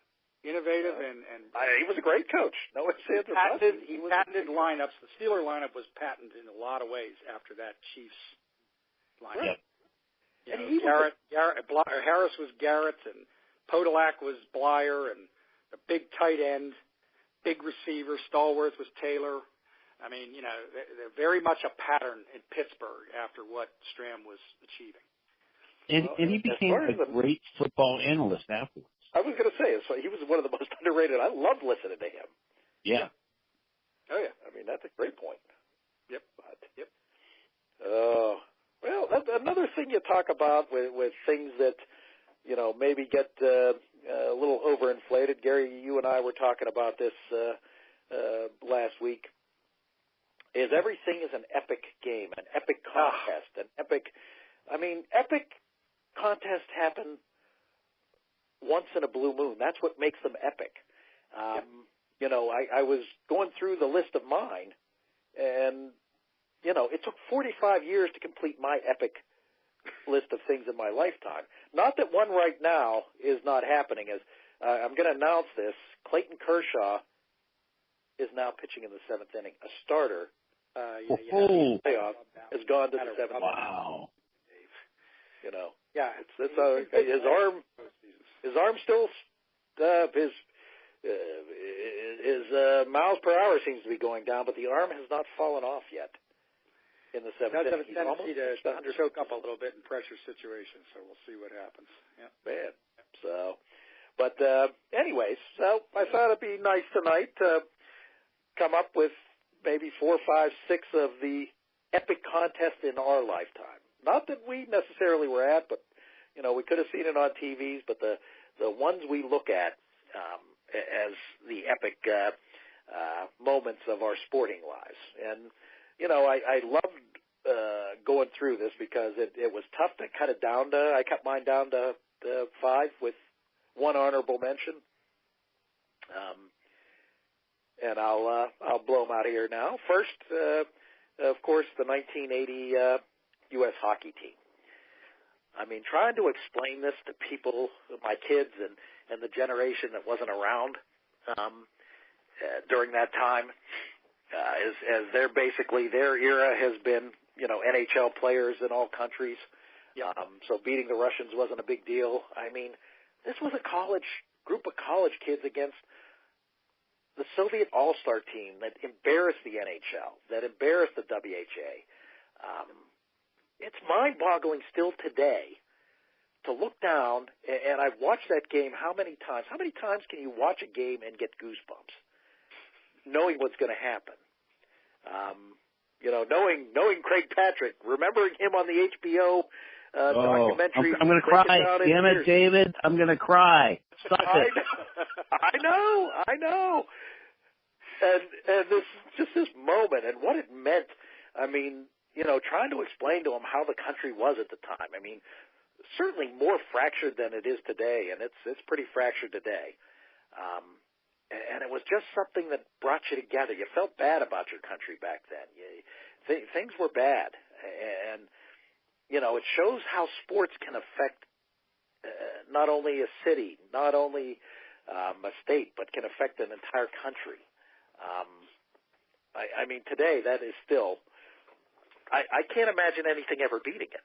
S3: Innovative and
S2: he was a great coach. No ifs, ands, or buts.
S3: He patented lineups. The Steeler lineup was patented in a lot of ways after that Chiefs lineup.
S2: Right.
S3: You know, Harris was Garrett, and Podolak was Blyer, and a big tight end, big receiver, Stallworth was Taylor. I mean, you know, they're very much a pattern in Pittsburgh after what Stram was achieving.
S4: And he became a great football analyst afterwards.
S2: I was going to say, so he was one of the most underrated. I loved listening to him.
S4: Yeah.
S2: Oh, yeah. I mean, that's a great point.
S3: Yep.
S2: Well, that's another thing you talk about with things that, you know, maybe get a little overinflated. Gary, you and I were talking about this last week, is everything is an epic game, an epic contest, an epic contests happen once in a blue moon. That's what makes them epic. You know, I was going through the list of mine, and, you know, it took 45 years to complete my epic list of things in my lifetime. Not that one right now is not happening. As I'm going to announce this, Clayton Kershaw is now pitching in the seventh inning. A starter playoff has gone to the seventh inning.
S4: Wow.
S2: You know,
S3: Yeah,
S2: his arm still his miles per hour seems to be going down, but the arm has not fallen off yet. In the seventh inning,
S3: he's almost to choke up a little bit in pressure situations, so we'll see what happens. Yeah,
S2: man. So, but anyways, so I thought it'd be nice tonight to come up with maybe 4, 5, 6 of the epic contests in our lifetime. Not that we necessarily were at, but, you know, we could have seen it on TVs, but the ones we look at as the epic moments of our sporting lives. And, you know, I loved going through this because it was tough to cut it down to, I cut mine down to 5 with one honorable mention. And I'll blow them out of here now. First, of course, the 1980 U.S. hockey team. I mean, trying to explain this to people, my kids and the generation that wasn't around during that time, as they're basically, their era has been, you know, NHL players in all countries. So beating the Russians wasn't a big deal. I mean, this was a group of college kids against the Soviet All-Star team that embarrassed the NHL, that embarrassed the WHA. It's mind-boggling still today to look down, and I've watched that game how many times? How many times can you watch a game and get goosebumps, knowing what's going to happen? You know, knowing Craig Patrick, remembering him on the HBO documentary.
S4: I'm going to cry. Damn it, David. I'm going to cry. Stop it.
S2: I know. And this moment and what it meant. I mean, you know, trying to explain to them how the country was at the time. I mean, certainly more fractured than it is today, and it's pretty fractured today. And it was just something that brought you together. You felt bad about your country back then. Things were bad, and you know, it shows how sports can affect not only a city, not only a state, but can affect an entire country. I mean, today that is still. I can't imagine anything ever beating it.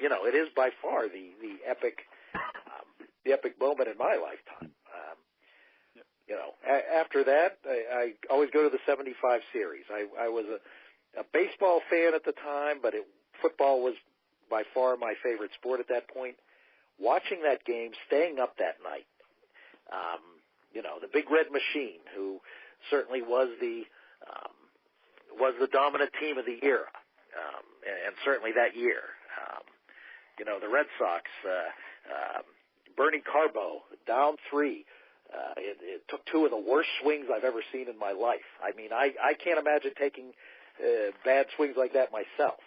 S2: You know, it is by far the epic moment in my lifetime. You know, after that, I always go to the 75 series. I was a baseball fan at the time, but football was by far my favorite sport at that point. Watching that game, staying up that night, you know, the Big Red Machine, who certainly was the dominant team of the era, and certainly that year. You know, the Red Sox, Bernie Carbo, down 3. It took 2 of the worst swings I've ever seen in my life. I mean, I can't imagine taking bad swings like that myself.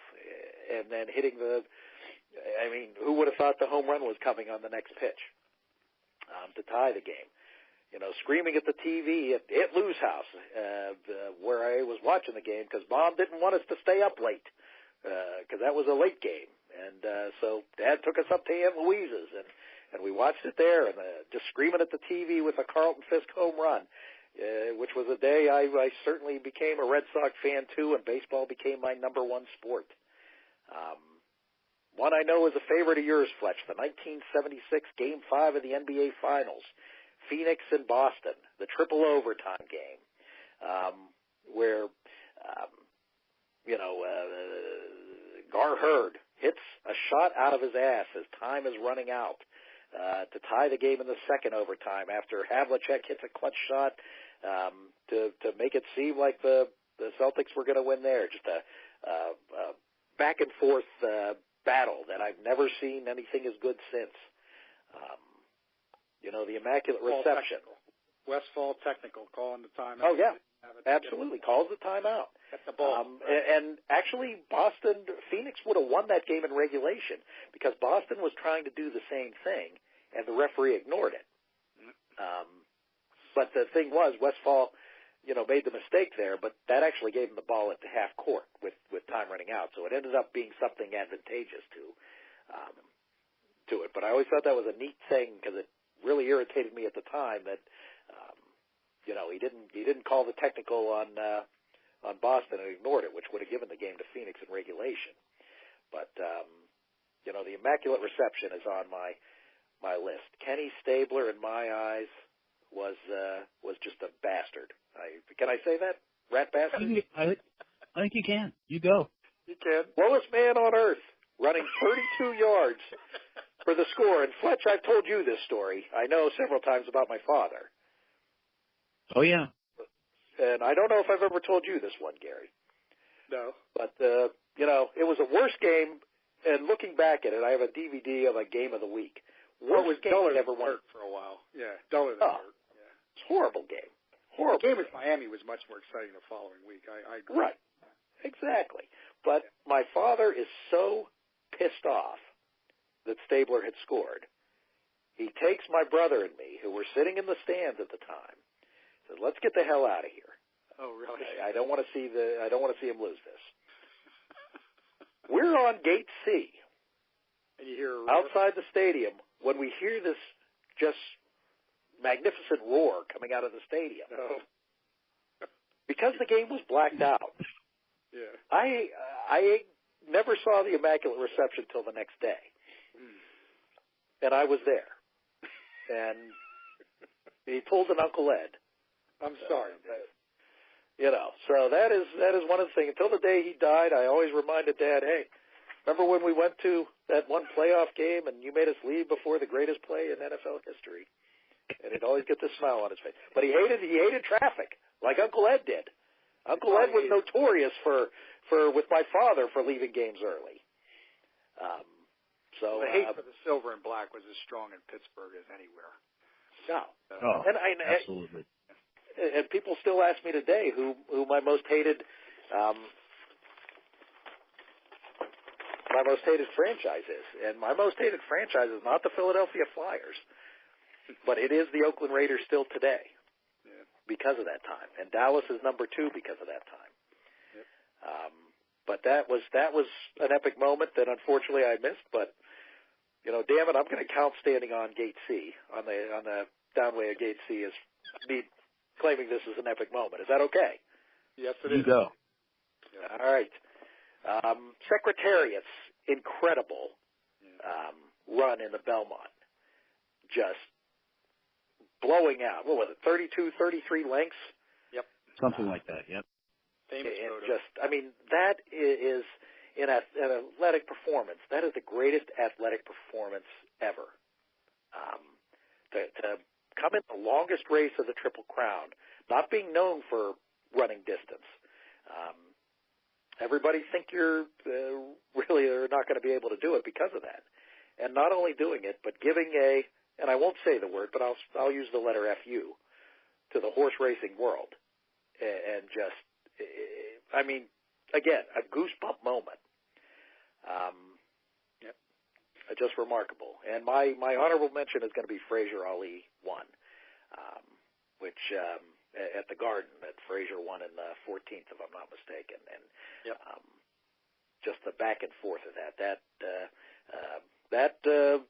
S2: And then hitting I mean, who would have thought the home run was coming on the next pitch to tie the game? You know, screaming at the TV at Lou's house where I was watching the game because Mom didn't want us to stay up late because that was a late game. And so Dad took us up to Aunt Louise's, And we watched it there, and just screaming at the TV with a Carlton Fisk home run, which was a day I certainly became a Red Sox fan, too, and baseball became my number one sport. One I know is a favorite of yours, Fletch, the 1976 Game 5 of the NBA Finals, Phoenix and Boston, the triple overtime game, where, Gar Hurd hits a shot out of his ass as time is running out to tie the game in the second overtime after Havlicek hits a clutch shot to make it seem like the Celtics were going to win there. Just a back and forth battle that I've never seen anything as good since. The Immaculate Reception.
S3: Westfall Technical calling the timeout.
S2: Oh, yeah. Absolutely. Calls the timeout.
S3: Get the ball.
S2: And actually, Phoenix would have won that game in regulation because Boston was trying to do the same thing, and the referee ignored it. But the thing was, Westfall, made the mistake there, but that actually gave him the ball at the half court with time running out. So it ended up being something advantageous to it. But I always thought that was a neat thing because it really irritated me at the time that he didn't call the technical on Boston and ignored it, which would have given the game to Phoenix in regulation. But the Immaculate Reception is on my list. Kenny Stabler, in my eyes, was just a bastard. Can I say that? Rat bastard?
S4: I think you can. You go.
S2: You can. Lowest man on earth, running 32 yards for the score. And Fletch, I've told you this story. I know several times about my father.
S4: Oh, yeah.
S2: And I don't know if I've ever told you this one, Gary.
S3: No.
S2: But, it was a worse game. And looking back at it, I have a DVD of a game of the week. Worst game
S3: duller
S2: ever
S3: than
S2: won
S3: for a while. Yeah, duller than Hurt. Yeah.
S2: It's a horrible game. Horrible.
S3: The game with Miami was much more exciting the following week. I agree.
S2: Right. Exactly. But my father is so pissed off that Stabler had scored. He takes my brother and me, who were sitting in the stands at the time, says, "Let's get the hell out of here."
S3: Oh, really?
S2: I don't want to see him lose this. We're on Gate C.
S3: And you hear
S2: outside the stadium when we hear this just magnificent roar coming out of the stadium.
S3: No.
S2: Because the game was blacked out.
S3: Yeah.
S2: I never saw the Immaculate Reception till the next day. And I was there. And he pulled an Uncle Ed.
S3: I'm sorry.
S2: So that is one of the things. Until the day he died, I always reminded Dad, hey, remember when we went to that one playoff game and you made us leave before the greatest play in NFL history? And he'd always get this smile on his face. But he hated traffic, like Uncle Ed did. Uncle Ed was notorious for with my father for leaving games early. So
S3: the hate for the silver and black was as strong in Pittsburgh as anywhere.
S2: No.
S4: Absolutely.
S2: And people still ask me today who my most hated franchise is. And my most hated franchise is not the Philadelphia Flyers, but it is the Oakland Raiders still today because of that time. And Dallas is number 2 because of that time.
S3: Yep.
S2: But that was an epic moment that unfortunately I missed. But damn it, I'm going to count standing on Gate C on the downway of Gate C as me claiming this is an epic moment. Is that okay?
S3: Yes, it
S4: is. You go.
S2: Yeah. All right. Secretariat's incredible run in the Belmont. Just blowing out. What was it, 32, 33 lengths?
S3: Yep.
S4: Something like that, yep.
S3: Famous photo.
S2: That is, in an athletic performance, that is the greatest athletic performance ever. To come in the longest race of the Triple Crown, not being known for running distance. Everybody think you're really are not going to be able to do it because of that. And not only doing it, but giving and I won't say the word, but I'll use the letter FU to the horse racing world. And just, again, a goosebump moment. Just remarkable. And my honorable mention is going to be Fraser Ali won, which at the Garden that Fraser won in the 14th, if I'm not mistaken. And just the back and forth of that that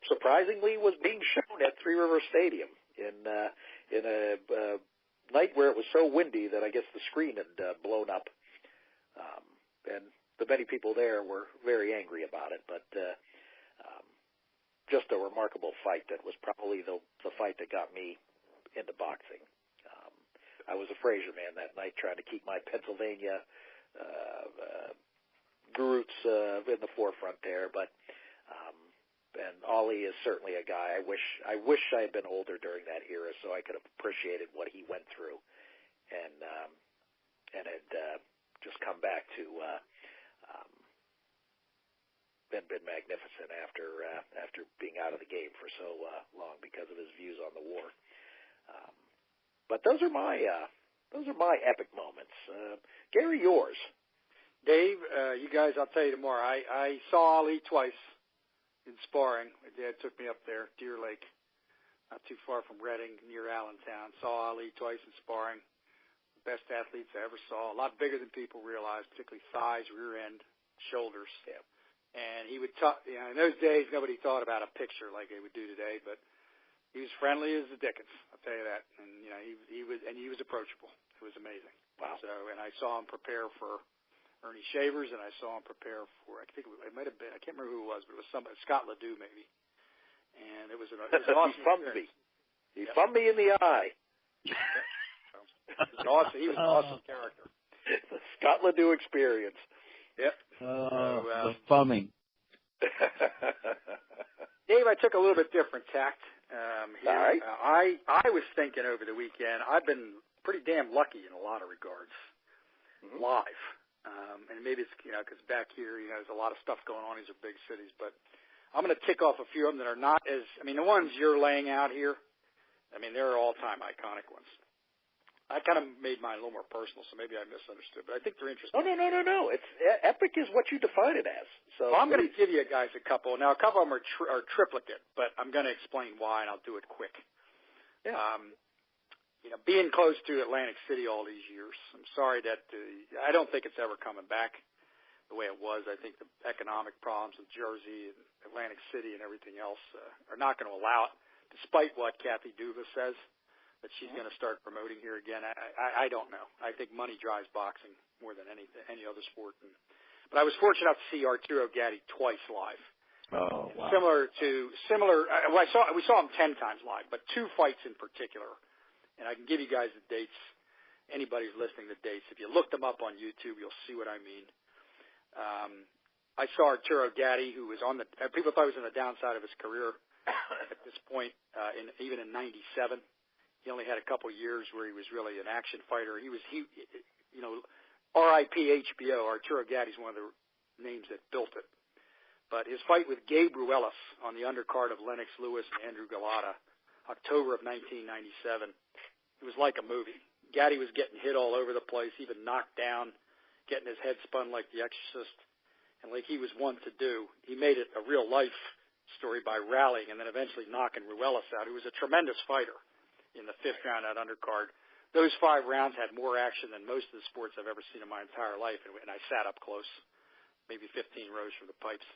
S2: surprisingly was being shown at Three River Stadium in a night where it was so windy that I guess the screen had blown up, and the many people there were very angry about it. But just a remarkable fight that was probably the fight that got me into boxing. I was a Frazier man that night, trying to keep my Pennsylvania roots in the forefront there. But and Ollie is certainly a guy. I wish I had been older during that era so I could have appreciated what he went through, and had just come back to been magnificent after being out of the game for so long because of his views on the war. But those are my epic moments. Gary, yours.
S3: Dave, you guys, I'll tell you tomorrow. I saw Ali twice in sparring. My dad took me up there, Deer Lake, not too far from Reading, near Allentown. Saw Ali twice in sparring. Best athletes I ever saw. A lot bigger than people realize, particularly thighs, rear end, shoulders. Yeah. And he would talk. In those days, nobody thought about a picture like they would do today. But he was friendly as the Dickens. I'll tell you that. And he was approachable. It was amazing.
S2: Wow.
S3: So, and I saw him prepare for Ernie Shavers, and I saw him prepare for, I think it might have been, I can't remember who it was, but it was somebody, Scott Ledoux maybe. And it was an awesome
S2: experience. He thumbed me in the eye.
S3: He was an awesome character.
S2: The Scott Ledoux experience.
S3: Yep.
S4: The thumbing.
S3: Dave, I took a little bit different tact here.
S2: All right.
S3: I was thinking over the weekend, I've been pretty damn lucky in a lot of regards, live. And maybe it's, because back here, there's a lot of stuff going on. These are big cities. But I'm going to tick off a few of them that are not as, the ones you're laying out here, they're all-time iconic ones. I kind of made mine a little more personal, so maybe I misunderstood. But I think they're interesting.
S2: Oh, no. It's epic is what you define it as. So
S3: I'm going to give you guys a couple. Now, a couple of them are triplicate, but I'm going to explain why, and I'll do it quick.
S2: Yeah.
S3: Being close to Atlantic City all these years, I'm sorry that I don't think it's ever coming back the way it was. I think the economic problems with Jersey and Atlantic City and everything else are not going to allow it, despite what Kathy Duva says that she's going to start promoting here again. I don't know. I think money drives boxing more than any other sport. But I was fortunate enough to see Arturo Gatti twice live.
S4: Oh, wow.
S3: We saw him 10 times live, but two fights in particular. And I can give you guys the dates. Anybody who's listening, the dates. If you look them up on YouTube, you'll see what I mean. I saw Arturo Gatti, who was people thought he was on the downside of his career at this point, even in '97. He only had a couple years where he was really an action fighter. R.I.P. HBO. Arturo Gatti's one of the names that built it. But his fight with Gabe Ruelas on the undercard of Lennox Lewis and Andrew Galata, October of 1997, it was like a movie. Gatti was getting hit all over the place, even knocked down, getting his head spun like The Exorcist, and like he was one to do. He made it a real-life story by rallying and then eventually knocking Ruelas out, who was a tremendous fighter in the fifth round at undercard. Those 5 rounds had more action than most of the sports I've ever seen in my entire life, and I sat up close, maybe 15 rows from the pipes.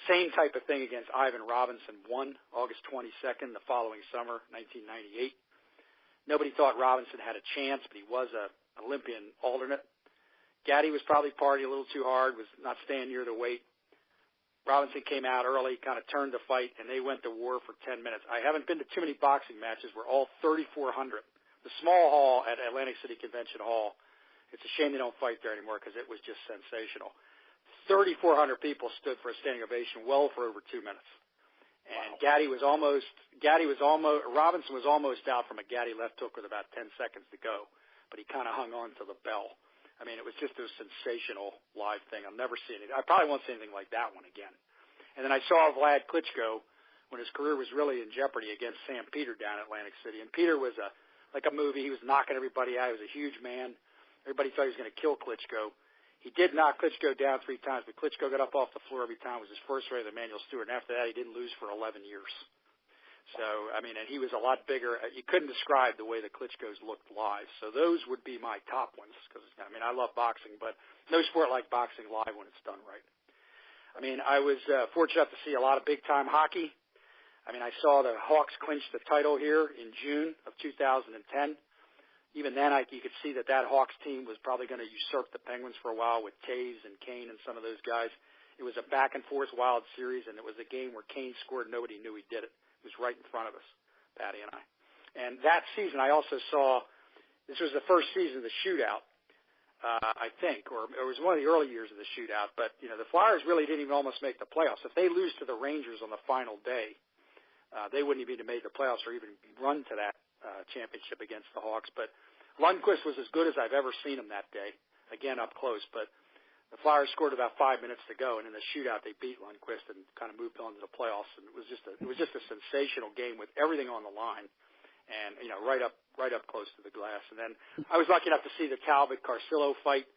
S3: Same type of thing against Ivan Robinson, won August 22nd, the following summer, 1998. Nobody thought Robinson had a chance, but he was an Olympian alternate. Gatti was probably partying a little too hard, was not staying near the weight. Robinson came out early, kind of turned the fight, and they went to war for 10 minutes. I haven't been to too many boxing matches where all 3,400, the small hall at Atlantic City Convention Hall, it's a shame they don't fight there anymore because it was just sensational. 3,400 people stood for a standing ovation well for over 2 minutes. And wow. Robinson was almost out from a Gatti left hook with about 10 seconds to go, but he kind of hung on to the bell. It was just a sensational live thing. I'll never see anything. I probably won't see anything like that one again. And then I saw Vlad Klitschko when his career was really in jeopardy against Sam Peter down at Atlantic City. And Peter was like a movie. He was knocking everybody out. He was a huge man. Everybody thought he was going to kill Klitschko. He did knock Klitschko down 3 times, but Klitschko got up off the floor every time. It was his first fight with Emmanuel Stewart, and after that he didn't lose for 11 years. So, and he was a lot bigger. You couldn't describe the way the Klitschkos looked live. So those would be my top ones because, I love boxing, but no sport like boxing live when it's done right. I mean, I was fortunate to see a lot of big-time hockey. I mean, I saw the Hawks clinch the title here in June of 2010. Even then, you could see that Hawks team was probably going to usurp the Penguins for a while with Taves and Kane and some of those guys. It was a back-and-forth wild series, and it was a game where Kane scored. Nobody knew he did it. It was right in front of us, Patty and I. And that season, I also saw this was the first season of the shootout, I think, or it was one of the early years of the shootout. But, you know, the Flyers really didn't even almost make the playoffs. If they lose to the Rangers on the final day, they wouldn't even have made the playoffs or even run to that championship against the Hawks. But Lundqvist was as good as I've ever seen him that day, again up close. But the Flyers scored about 5 minutes to go, and in the shootout they beat Lundqvist and kind of moved on to the playoffs. And it was just a sensational game with everything on the line, and you know right up close to the glass. And then I was lucky enough to see the Talbot-Carcillo fight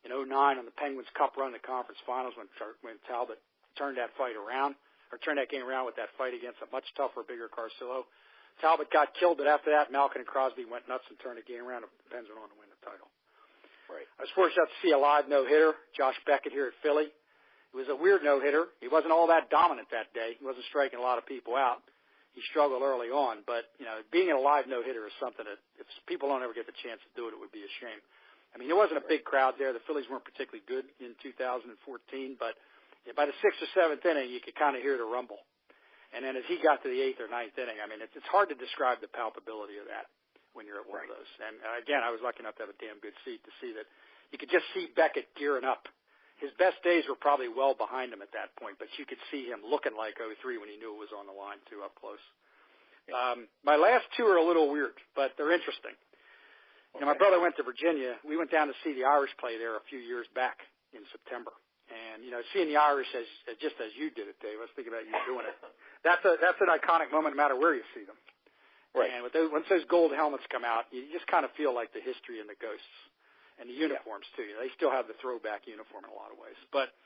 S3: in 2009 on the Penguins Cup run, the conference finals, when Talbot turned that game around with that fight against a much tougher, bigger Carcillo. Talbot got killed, but after that, Malkin and Crosby went nuts and turned the game around, and the Pens went on to win the title.
S2: Right.
S3: I was fortunate to see a live no-hitter, Josh Beckett here at Philly. It was a weird no-hitter. He wasn't all that dominant that day. He wasn't striking a lot of people out. He struggled early on, but, you know, being a live no-hitter is something that if people don't ever get the chance to do it, it would be a shame. I mean, there wasn't a big crowd there. The Phillies weren't particularly good in 2014, but by the 6th or 7th inning, you could kind of hear the rumble. And then as he got to the 8th or 9th inning, I mean, it's hard to describe the palpability of that when you're at one of those. And, again, I was lucky enough to have a damn good seat to see that. You could just see Beckett gearing up. His best days were probably well behind him at that point, but you could see him looking like 03 when he knew it was on the line, too, up close. My last two are a little weird, but they're interesting. You know, my brother went to Virginia. We went down to see the Irish play there a few years back in September. And, you know, seeing the Irish just as you did it, Dave, I was thinking about you doing it. That's an iconic moment no matter where you see them. Right. And once those gold helmets come out, you just kind of feel like the history and the ghosts. And the uniforms, too. You know, they still have the throwback uniform in a lot of ways. But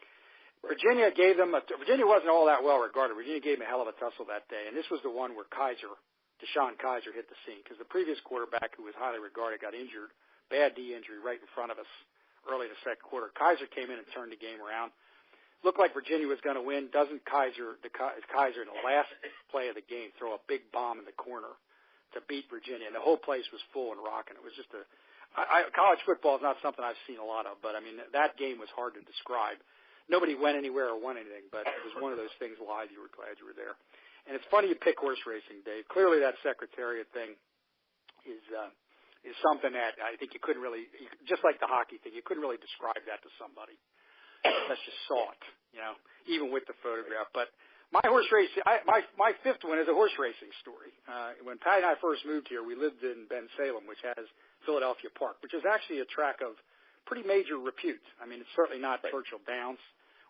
S3: Virginia Virginia wasn't all that well regarded. Virginia gave them a hell of a tussle that day. And this was the one where Deshaun Kaiser hit the scene. Because the previous quarterback, who was highly regarded, got injured, bad knee injury right in front of us early in the second quarter. Kaiser came in and turned the game around. Looked like Virginia was going to win. Doesn't Kaiser in the last play of the game throw a big bomb in the corner to beat Virginia? And the whole place was full and rocking. It was just college football is not something I've seen a lot of, but I mean, that game was hard to describe. Nobody went anywhere or won anything, but it was one of those things live. You were glad you were there. And it's funny you pick horse racing, Dave. Clearly that Secretariat thing is something that I think you couldn't really, just like the hockey thing, you couldn't really describe that to somebody. That's just saw it, you know, even with the photograph. But my horse racing, my fifth one is a horse racing story. When Pat and I first moved here, we lived in Bensalem, which has Philadelphia Park, which is actually a track of pretty major repute. I mean, it's certainly not Churchill Downs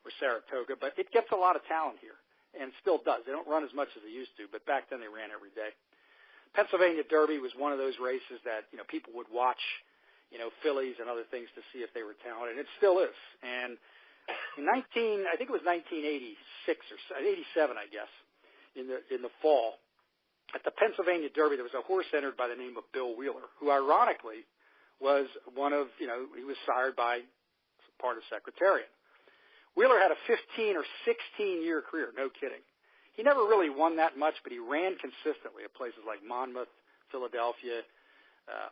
S3: or Saratoga, but it gets a lot of talent here, and still does. They don't run as much as they used to, but back then they ran every day. Pennsylvania Derby was one of those races that, you know, people would watch, you know, fillies and other things to see if they were talented, and it still is. And in I think it was 1986 or 87, I guess, in the fall, at the Pennsylvania Derby, there was a horse entered by the name of Bill Wheeler, who ironically was one of, you know, he was sired by part of Secretariat. Wheeler had a 15 or 16-year career, no kidding. He never really won that much, but he ran consistently at places like Monmouth, Philadelphia,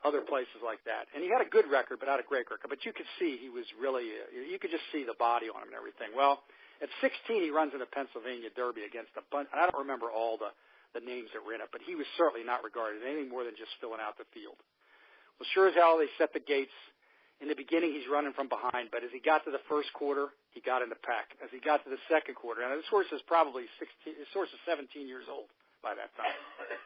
S3: other places like that. And he had a good record, but not a great record. But you could see he was really, you could just see the body on him and everything. Well, at 16, he runs in the Pennsylvania Derby against a bunch, and I don't remember all the names that were in it, but he was certainly not regarded as anything more than just filling out the field. Well, sure as hell, they set the gates. In the beginning, he's running from behind, but as he got to the first quarter, he got in the pack. As he got to the second quarter, and this horse is probably 17 years old by that time.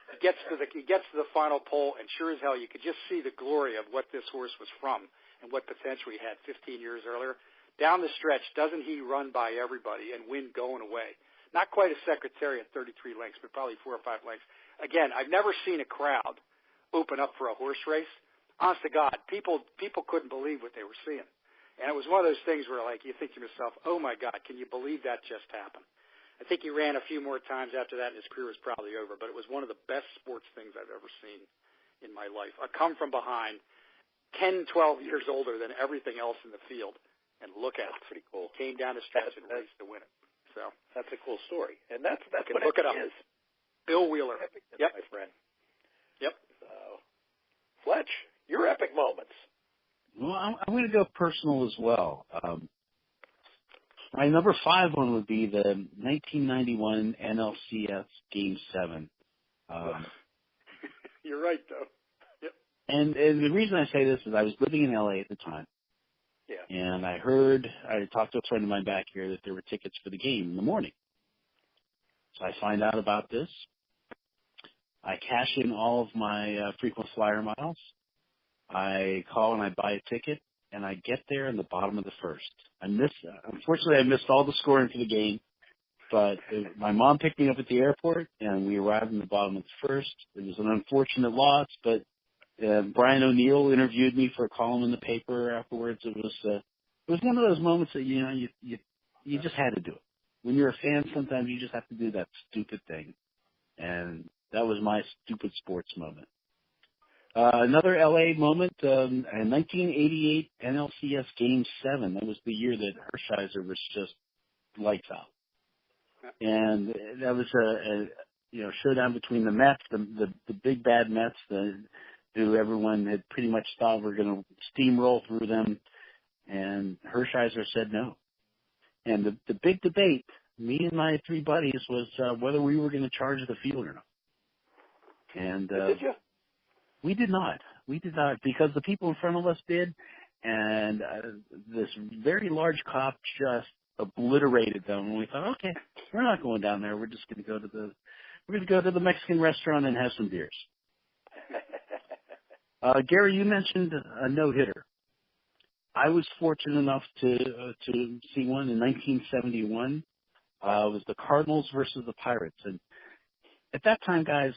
S3: He gets to the final pole, and sure as hell, you could just see the glory of what this horse was from and what potential he had 15 years earlier. Down the stretch, doesn't he run by everybody and win going away? Not quite a Secretariat 33 lengths, but probably 4 or 5 lengths. Again, I've never seen a crowd open up for a horse race. Honest to God, people couldn't believe what they were seeing. And it was one of those things where, like, you think to yourself, oh, my God, can you believe that just happened? I think he ran a few more times after that, and his career was probably over. But it was one of the best sports things I've ever seen in my life. A come from behind, 10, 12 years older than everything else in the field. And look at it. Pretty cool. He came down the stretch and raced to win it. So
S2: that's a cool story, and that's what
S3: look it up.
S2: is.
S3: Bill Wheeler.
S2: Yep, my friend.
S3: Yep.
S2: So, Fletch, your epic moments.
S4: Well, I'm going to go personal as well. My number 5 one would be the 1991 NLCS Game 7.
S3: You're right, though. Yep.
S4: And the reason I say this is I was living in LA at the time.
S2: Yeah.
S4: And I talked to a friend of mine back here that there were tickets for the game in the morning. So I find out about this. I cash in all of my frequent flyer miles. I call and I buy a ticket, and I get there in the bottom of the first. Unfortunately, I missed all the scoring for the game, but my mom picked me up at the airport, and we arrived in the bottom of the first. It was an unfortunate loss, but Brian O'Neill interviewed me for a column in the paper afterwards. It was one of those moments that you just had to do it. When you're a fan, sometimes you just have to do that stupid thing, and that was my stupid sports moment. Another LA moment, in 1988 NLCS Game 7. That was the year that Hershiser was just lights out. And that was a showdown between the Mets, the big bad Mets, who everyone had pretty much thought were going to steamroll through them. And Hershiser said no. And the big debate, me and my 3 buddies, was whether we were going to charge the field or not. And
S2: did you?
S4: We did not. We did not, because the people in front of us did, and this very large cop just obliterated them. And we thought, okay, we're not going down there. We're just going to go to the Mexican restaurant and have some beers. Gary, you mentioned a no-hitter. I was fortunate enough to see one in 1971. It was the Cardinals versus the Pirates, and at that time, guys,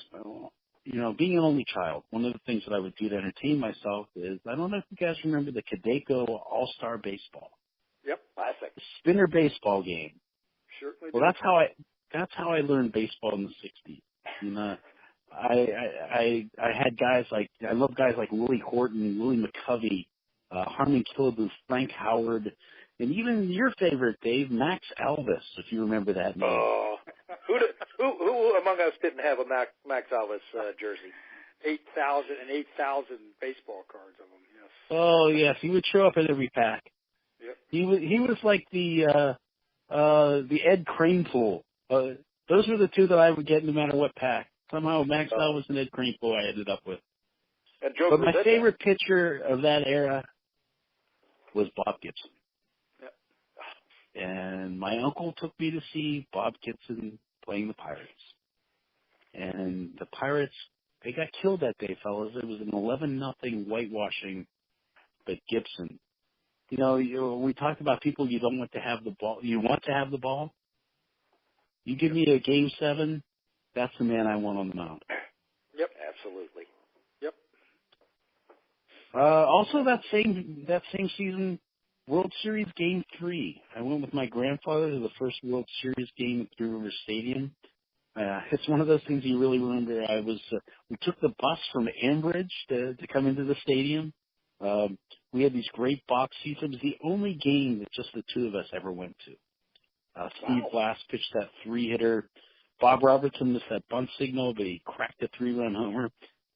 S4: being an only child, one of the things that I would do to entertain myself is, I don't know if you guys remember the Codeco All-Star Baseball.
S3: Yep, classic.
S4: The spinner baseball game.
S3: Certainly.
S4: Well, that's how I learned baseball in the 60s. And, I had guys I love guys like Willie Horton, Willie McCovey, Harmon Killebrew, Frank Howard, and even your favorite, Dave, Max Alvis, if you remember that name.
S2: Oh, who among us didn't have a Max Alvis jersey?
S3: 8,000 baseball cards of them. Yes.
S4: Oh yes, he would show up in every pack.
S3: Yep.
S4: He was like the Ed Kranepool. Those were the 2 that I would get no matter what pack. Somehow Max Alvis and Ed Kranepool I ended up with.
S2: And Joe
S4: but my favorite pitcher of that era was Bob Gibson.
S3: Yep.
S4: And my uncle took me to see Bob Gibson playing the Pirates. And the Pirates, they got killed that day, fellas. It was an 11-0 whitewashing, but Gibson. We talked about people you don't want to have the ball. You want to have the ball. You give me a Game 7, that's the man I want on the mound.
S2: Yep, absolutely.
S3: Yep.
S4: Also, that same season, World Series Game 3. I went with my grandfather to the first World Series game at Three Rivers Stadium. It's one of those things you really remember. We took the bus from Ambridge to come into the stadium. We had these great box seats. It was the only game that just the 2 of us ever went to. Steve Blass pitched that 3-hitter. Bob Robertson missed that bunt signal, but he cracked a 3-run homer.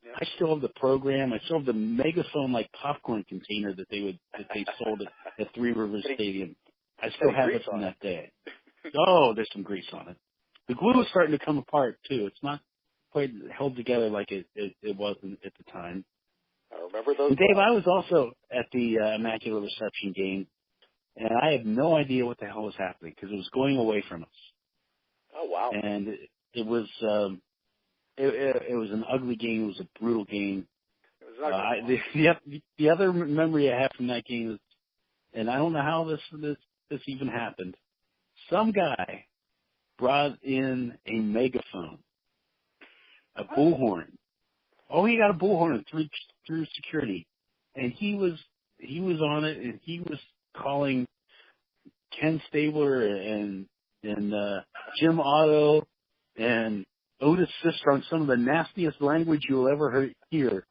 S4: Yep. I still have the program. I still have the megaphone-like popcorn container that they sold at Three Rivers Stadium. I still have it from that day. Oh, there's some grease on it. The glue is starting to come apart too. It's not quite held together like it was at the time.
S2: I remember those.
S4: And Dave, I was also at the Immaculate Reception game, and I had no idea what the hell was happening because it was going away from us.
S2: Oh wow!
S4: And it was it was an ugly game. It was a brutal game.
S3: It was ugly.
S4: The other memory I have from that game is, and I don't know how this even happened. Some guy brought in a megaphone, a bullhorn. Oh, he got a bullhorn through security, and he was on it, and he was calling Ken Stabler and Jim Otto and Otis Sister on some of the nastiest language you'll ever hear.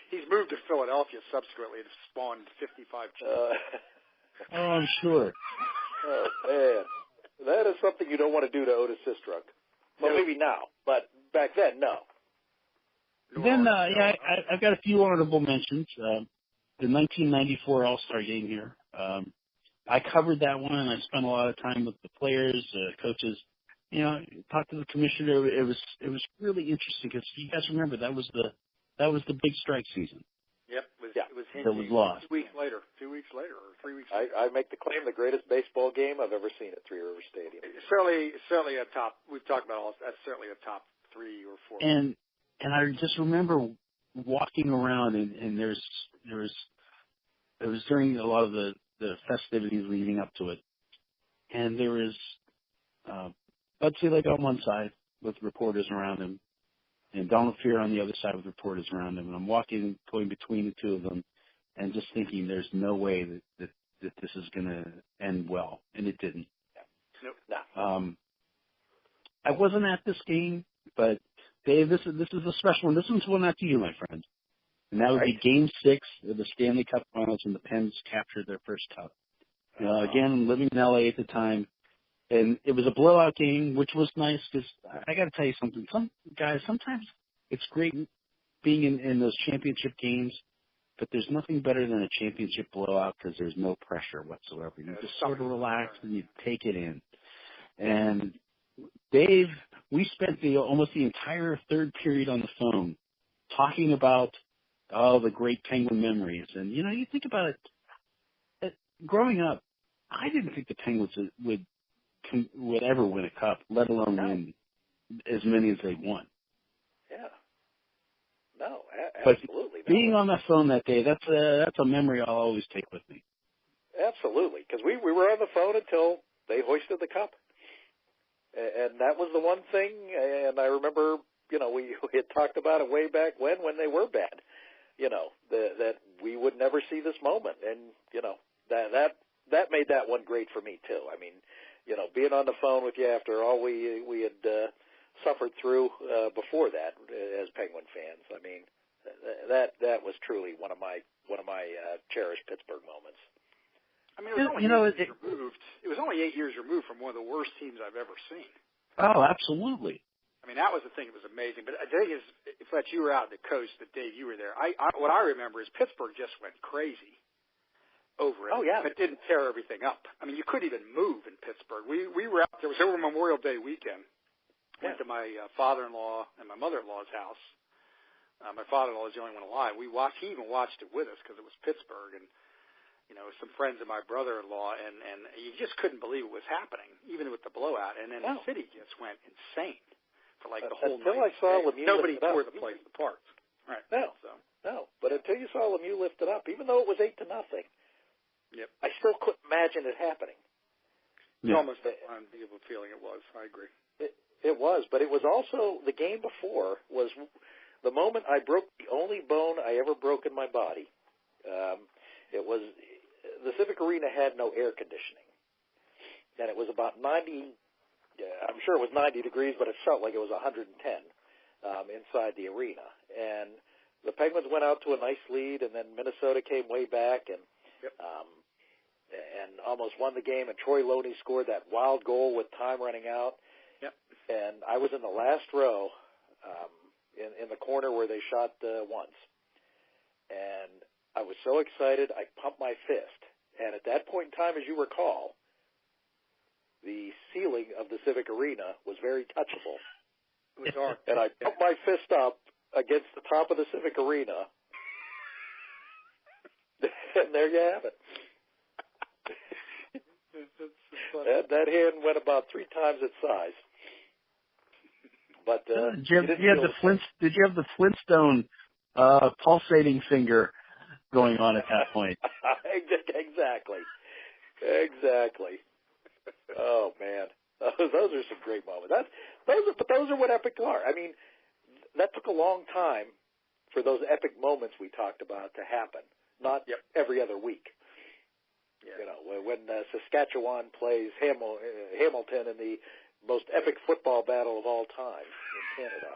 S3: He's moved to Philadelphia subsequently to spawn 55 children.
S4: Oh, I'm sure.
S2: Oh, man. That is something you don't want to do to Otis Sistrunk. Well, maybe now, but back then, no.
S4: Then, I've got a few honorable mentions. The 1994 All-Star Game here. I covered that one, and I spent a lot of time with the players, coaches. Talked to the commissioner. It was really interesting because you guys remember that was the big strike season.
S3: Yep, it was
S4: that was lost.
S3: 2 weeks later, or 3 weeks later.
S2: I make the claim the greatest baseball game I've ever seen at Three River Stadium.
S3: Certainly a top. We've talked about all. That's certainly a top 3 or 4.
S4: And I just remember walking around, and it was during a lot of the festivities leading up to it, and there was Bud Selig on one side with reporters around him, and Donald Fear on the other side with reporters around him, and I'm going between the two of them, and just thinking there's no way that this is going to end well, and it didn't.
S3: Nope.
S2: No.
S4: I wasn't at this game, but Dave, this is a special one. This one's one out to you, my friend. And that would be Game 6 of the Stanley Cup Finals when the Pens captured their first cup. Again, living in L.A. at the time. And it was a blowout game, which was nice because I got to tell you something. Sometimes it's great being in those championship games, but there's nothing better than a championship blowout because there's no pressure whatsoever. You just sort of relax and you take it in. And Dave, we spent almost the entire third period on the phone talking about all the great Penguin memories. And, you think about it, growing up, I didn't think the Penguins would ever win a cup, let alone win as many as they won.
S2: Yeah. No, absolutely.
S4: But being on the phone that day, that's a memory I'll always take with me.
S2: Absolutely, because we were on the phone until they hoisted the cup. And that was the one thing, and I remember, we had talked about it way back when they were bad, that we would never see this moment. And, that made that one great for me, too. I mean, being on the phone with you after all we had suffered through before that as Penguin fans, I mean, that was truly one of my cherished Pittsburgh moments.
S3: I mean, it was only 8 years removed from one of the worst teams I've ever seen.
S4: Oh, absolutely.
S3: I mean, that was the thing that was amazing. But the thing is, Fletch, you were out on the coast, but Dave, you were there. What I remember is Pittsburgh just went crazy over it.
S2: Oh, yeah.
S3: It didn't tear everything up. I mean, you couldn't even move in Pittsburgh. We were out there. It was over Memorial Day weekend. Went to my father-in-law and my mother-in-law's house. My father-in-law was the only one alive. He even watched it with us because it was Pittsburgh, and some friends of my brother-in-law, and you just couldn't believe it was happening, even with the blowout. And then the city just went insane for like the whole
S2: until
S3: night.
S2: I saw Lemieux
S3: Nobody
S2: lift it up.
S3: tore the place apart. Right.
S2: No. But until you saw Lemieux lift it up, even though it was 8-0,
S3: yep,
S2: I still couldn't imagine it happening.
S3: It's almost that unbelievable feeling it was. I agree.
S2: It was, but it was also the game before was the moment I broke the only bone I ever broke in my body. It was the Civic Arena had no air conditioning, and it was about 90. I'm sure it was 90 degrees, but it felt like it was 110 inside the arena. And the Penguins went out to a nice lead, and then Minnesota came way back and almost won the game. And Troy Loney scored that wild goal with time running out.
S3: Yep. And
S2: I was in the last row in the corner where they shot once. And I was so excited, I pumped my fist. And at that point in time, as you recall, the ceiling of the Civic Arena was very touchable.
S3: It was dark.
S2: And I pumped my fist up against the top of the Civic Arena. And there you have it. That hand went about 3 times its size. But
S4: did you have the Flintstone pulsating finger going on at that point?
S2: Exactly. Oh man, those are some great moments. Those are what epic are. I mean, that took a long time for those epic moments we talked about to happen. Not every other week. Yeah. When Saskatchewan plays Hamilton in the most epic football battle of all time in Canada.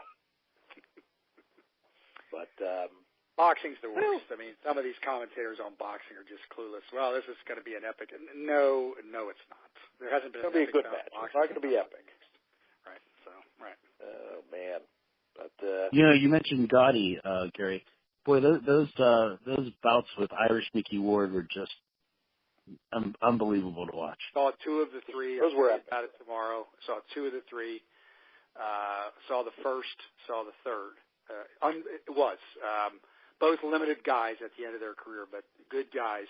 S2: But
S3: boxing's the worst. I mean, some of these commentators on boxing are just clueless. Well, this is going to be an epic. No, it's not. There hasn't been.
S2: It's going to be a good match. It's not going to be epic.
S3: Right. So right.
S2: Oh man. But
S4: you mentioned Gotti, Gary. Boy, those bouts with Irish Mickey Ward were just unbelievable to watch.
S3: Saw 2 of the 3.
S2: Those were epic.
S3: About it tomorrow. Saw 2 of the 3. Saw the first. Saw the third. It was both limited guys at the end of their career, but good guys.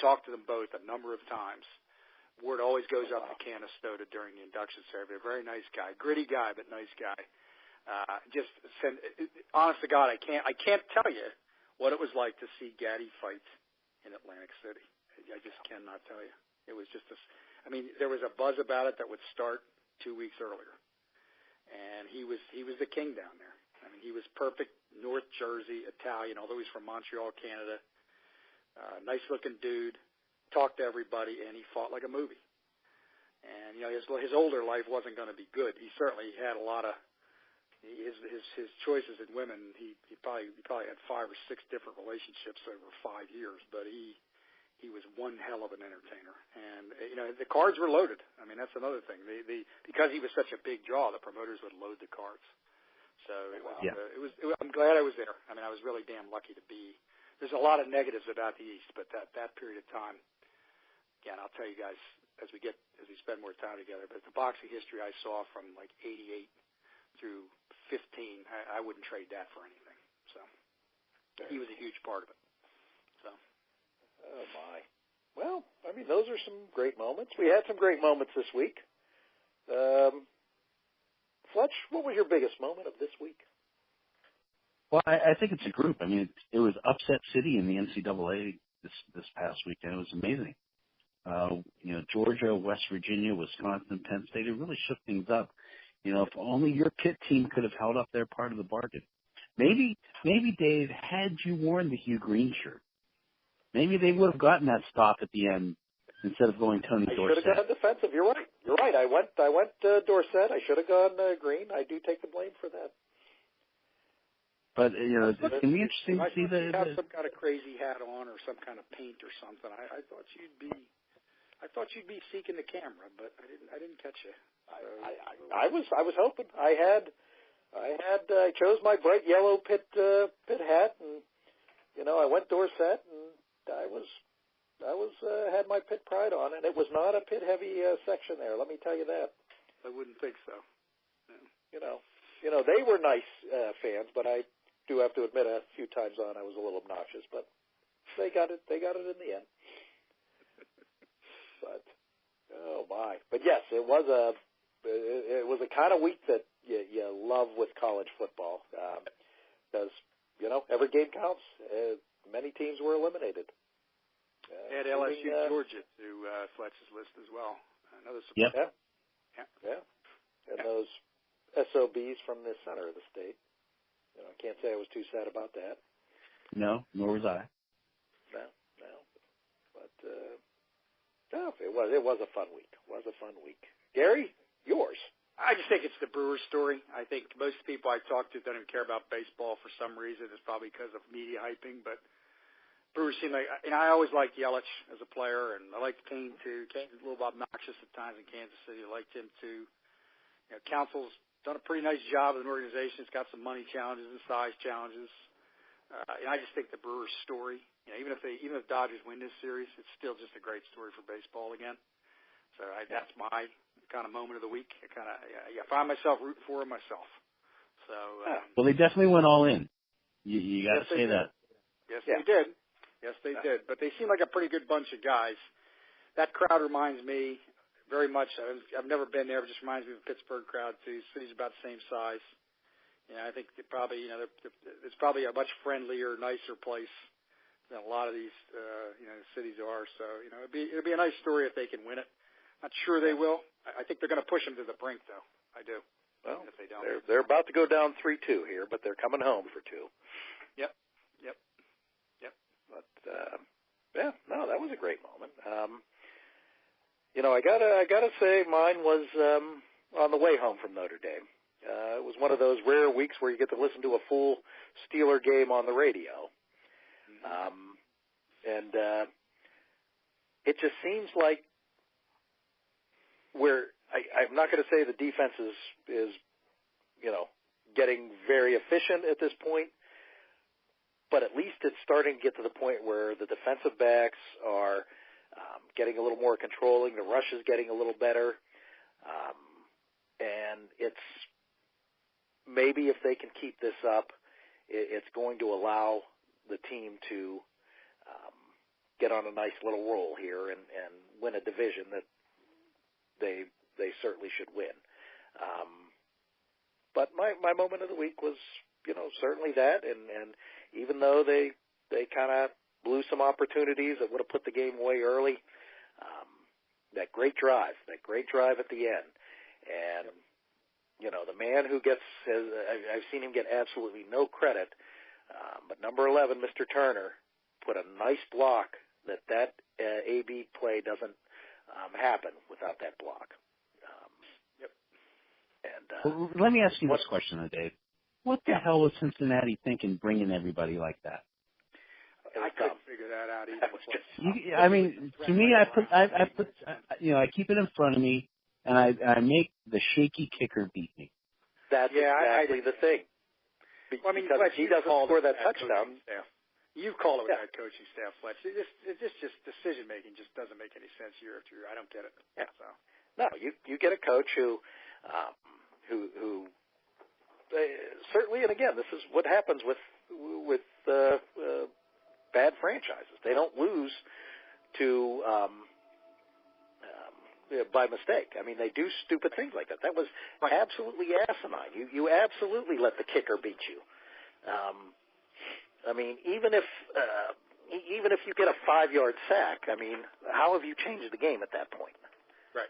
S3: Talked to them both a number of times. Ward always goes up to Canastota during the induction ceremony. A very nice guy, gritty guy, but nice guy. Honest to God, I can't tell you what it was like to see Gaddy fight in Atlantic City. I just cannot tell you. It was just there was a buzz about it that would start 2 weeks earlier, and he was the king down there. I mean, he was perfect North Jersey Italian, although he's from Montreal, Canada. Nice looking dude, talked to everybody, and he fought like a movie. And his older life wasn't going to be good. He certainly had a lot of his choices in women. He probably had 5 or 6 different relationships over 5 years, but he was one hell of an entertainer. And the cards were loaded. I mean, that's another thing. Because he was such a big draw, the promoters would load the cards. So I'm glad I was there. I mean, I was really damn lucky to be. There's a lot of negatives about the East, but that period of time, again, I'll tell you guys as we spend more time together. But the boxing history I saw from like '88 through 15, I wouldn't trade that for anything. So he was a huge part of it. So.
S2: Oh my. Well, I mean, those are some great moments. We had some great moments this week. Fletch, what was your biggest moment of this week?
S4: Well, I think it's a group. I mean, it was upset city in the NCAA this past weekend. It was amazing. Georgia, West Virginia, Wisconsin, Penn State, it really shook things up. If only your Pitt team could have held up their part of the bargain. Maybe Dave, had you worn the Hugh Green shirt, maybe they would have gotten that stop at the end instead of going Tony Dorsett.
S2: I should have gone defensive. You're right. I went Dorsett. I should have gone Green. I do take the blame for that.
S4: But it's going to be interesting to see
S3: you have some kind of crazy hat on or some kind of paint or something. I thought you'd be seeking the camera, but I didn't catch you.
S2: I was hoping. I chose my bright yellow Pitt hat, and I went Dorsett, and I had my Pitt pride on, and it was not a Pitt heavy section there. Let me tell you that.
S3: I wouldn't think so.
S2: Yeah. They were nice fans, but I do have to admit a few times on I was a little obnoxious, but they got it in the end. But oh my! But yes, it was a kind of week that you love with college football because every game counts. Many teams were eliminated.
S3: Add LSU, Georgia to Fletch's list as well. Another
S4: surprise.
S2: Yeah. And those SOBs from the center of the state. I can't say I was too sad about that.
S4: No, nor was I.
S2: No. But it was a fun week. Gary, yours.
S3: I just think it's the Brewers story. I think most people I talk to don't even care about baseball for some reason. It's probably because of media hyping, but Brewers seem like, I always liked Yelich as a player, and I liked Kane too. Kane's a little obnoxious at times in Kansas City. I liked him too. Council's done a pretty nice job as an organization. It's got some money challenges and size challenges. And I just think the Brewers story, even if Dodgers win this series, it's still just a great story for baseball again. So that's my kind of moment of the week. I find myself rooting for them myself. So
S4: well, they definitely went all in. You got to say that.
S3: Yes, they did. Yes, they did. But they seem like a pretty good bunch of guys. That crowd reminds me very much. I've never been there, but it just reminds me of the Pittsburgh crowd too. City's about the same size. I think it's probably a much friendlier, nicer place than a lot of these cities are. So it'd be a nice story if they can win it. Not sure they will. I think they're going to push them to the brink, though. I do.
S2: Well,
S3: if they don't,
S2: they're about to go down 3-2 here, but they're coming home for 2.
S3: Yep.
S2: But that was a great moment. I gotta say, mine was on the way home from Notre Dame. It was one of those rare weeks where you get to listen to a full Steeler game on the radio, and it just seems like where I'm not going to say the defense is getting very efficient at this point, but at least it's starting to get to the point where the defensive backs are getting a little more controlling. The rush is getting a little better. And it's maybe if they can keep this up, it's going to allow the team to get on a nice little roll here and win a division that they certainly should win. But my moment of the week was, certainly that. And even though they kind of blew some opportunities that would have put the game away early, that great drive at the end. And, the man who I've seen him get absolutely no credit, but number 11, Mr. Turner, put a nice block that AB play doesn't happen without that block.
S3: Yep.
S2: And
S4: let me ask you this question, Dave. What the hell was Cincinnati thinking bringing everybody like that?
S3: I couldn't figure that out either.
S4: I mean, to me, I keep it in front of me, and I make the shaky kicker beat me.
S2: That's exactly the thing.
S3: Well, I mean,
S2: because he doesn't score that touchdown.
S3: You've called it with that coaching staff, Fletch. It's just decision making just doesn't make any sense year after year. I don't get it.
S2: Yeah.
S3: So.
S2: No, you get a coach who certainly, and again, this is what happens with bad franchises. They don't lose to by mistake. I mean, they do stupid things like that. That was absolutely asinine. You absolutely let the kicker beat you. I mean, even if you get a 5-yard sack, I mean, how have you changed the game at that point?
S3: Right.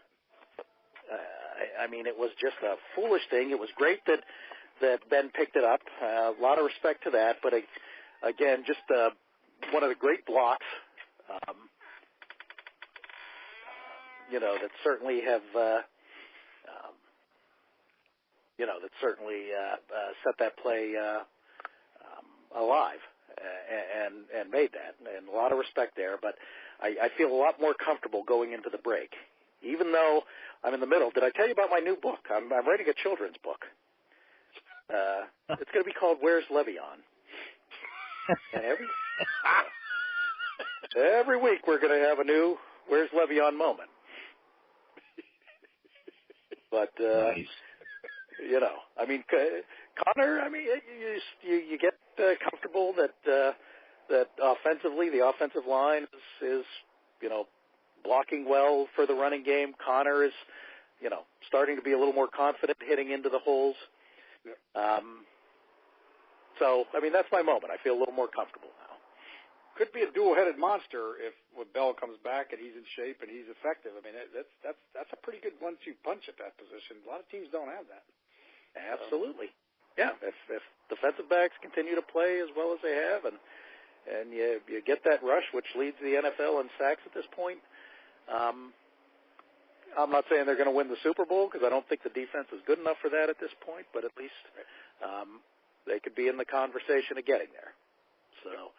S2: I mean, it was just a foolish thing. It was great that Ben picked it up. A lot of respect to that. But again, just one of the great blocks, that certainly have, set that play alive and made that. And a lot of respect there. But I feel a lot more comfortable going into the break. Even though I'm in the middle. Did I tell you about my new book? I'm writing a children's book. It's going to be called Where's Le'Veon? And every week we're going to have a new Where's Le'Veon moment. But,
S4: nice.
S2: I mean, Connor, I mean, you get comfortable that offensively the offensive line is blocking well for the running game. Connor is, starting to be a little more confident hitting into the holes. So, I mean, that's my moment. I feel a little more comfortable now.
S3: Could be a dual-headed monster if when Bell comes back and he's in shape and he's effective. I mean, that's a pretty good 1-2 punch at that position. A lot of teams don't have that.
S2: Absolutely. Yeah, if defensive backs continue to play as well as they have and you get that rush, which leads the NFL in sacks at this point, I'm not saying they're going to win the Super Bowl because I don't think the defense is good enough for that at this point, but at least they could be in the conversation of getting there. So,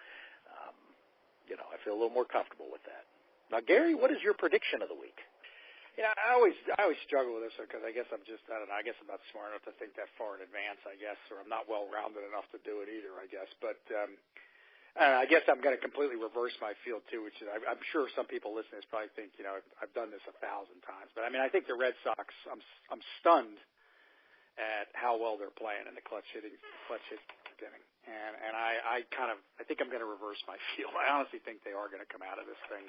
S2: I feel a little more comfortable with that. Now, Gary, what is your prediction of the week?
S3: I always struggle with this because I guess I don't know. I guess I'm not smart enough to think that far in advance, I guess, or I'm not well-rounded enough to do it either, I guess. But I guess I'm going to completely reverse my field, too, which is I'm sure some people listening to this probably think, I've done this 1,000 times. But, I mean, I think the Red Sox, I'm stunned at how well they're playing in the clutch hitting beginning. And I think I'm going to reverse my field. I honestly think they are going to come out of this thing.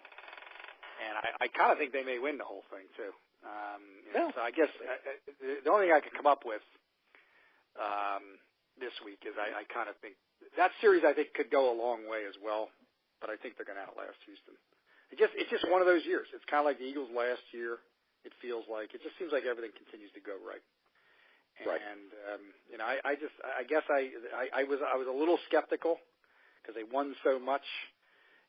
S3: And I kind of think they may win the whole thing, too. So I guess the only thing I could come up with this week is I kind of think that series I think could go a long way as well, but I think they're going to outlast Houston. It's just one of those years. It's kind of like the Eagles last year. It feels like it just seems like everything continues to go right.
S2: Right.
S3: And I guess I was a little skeptical because they won so much,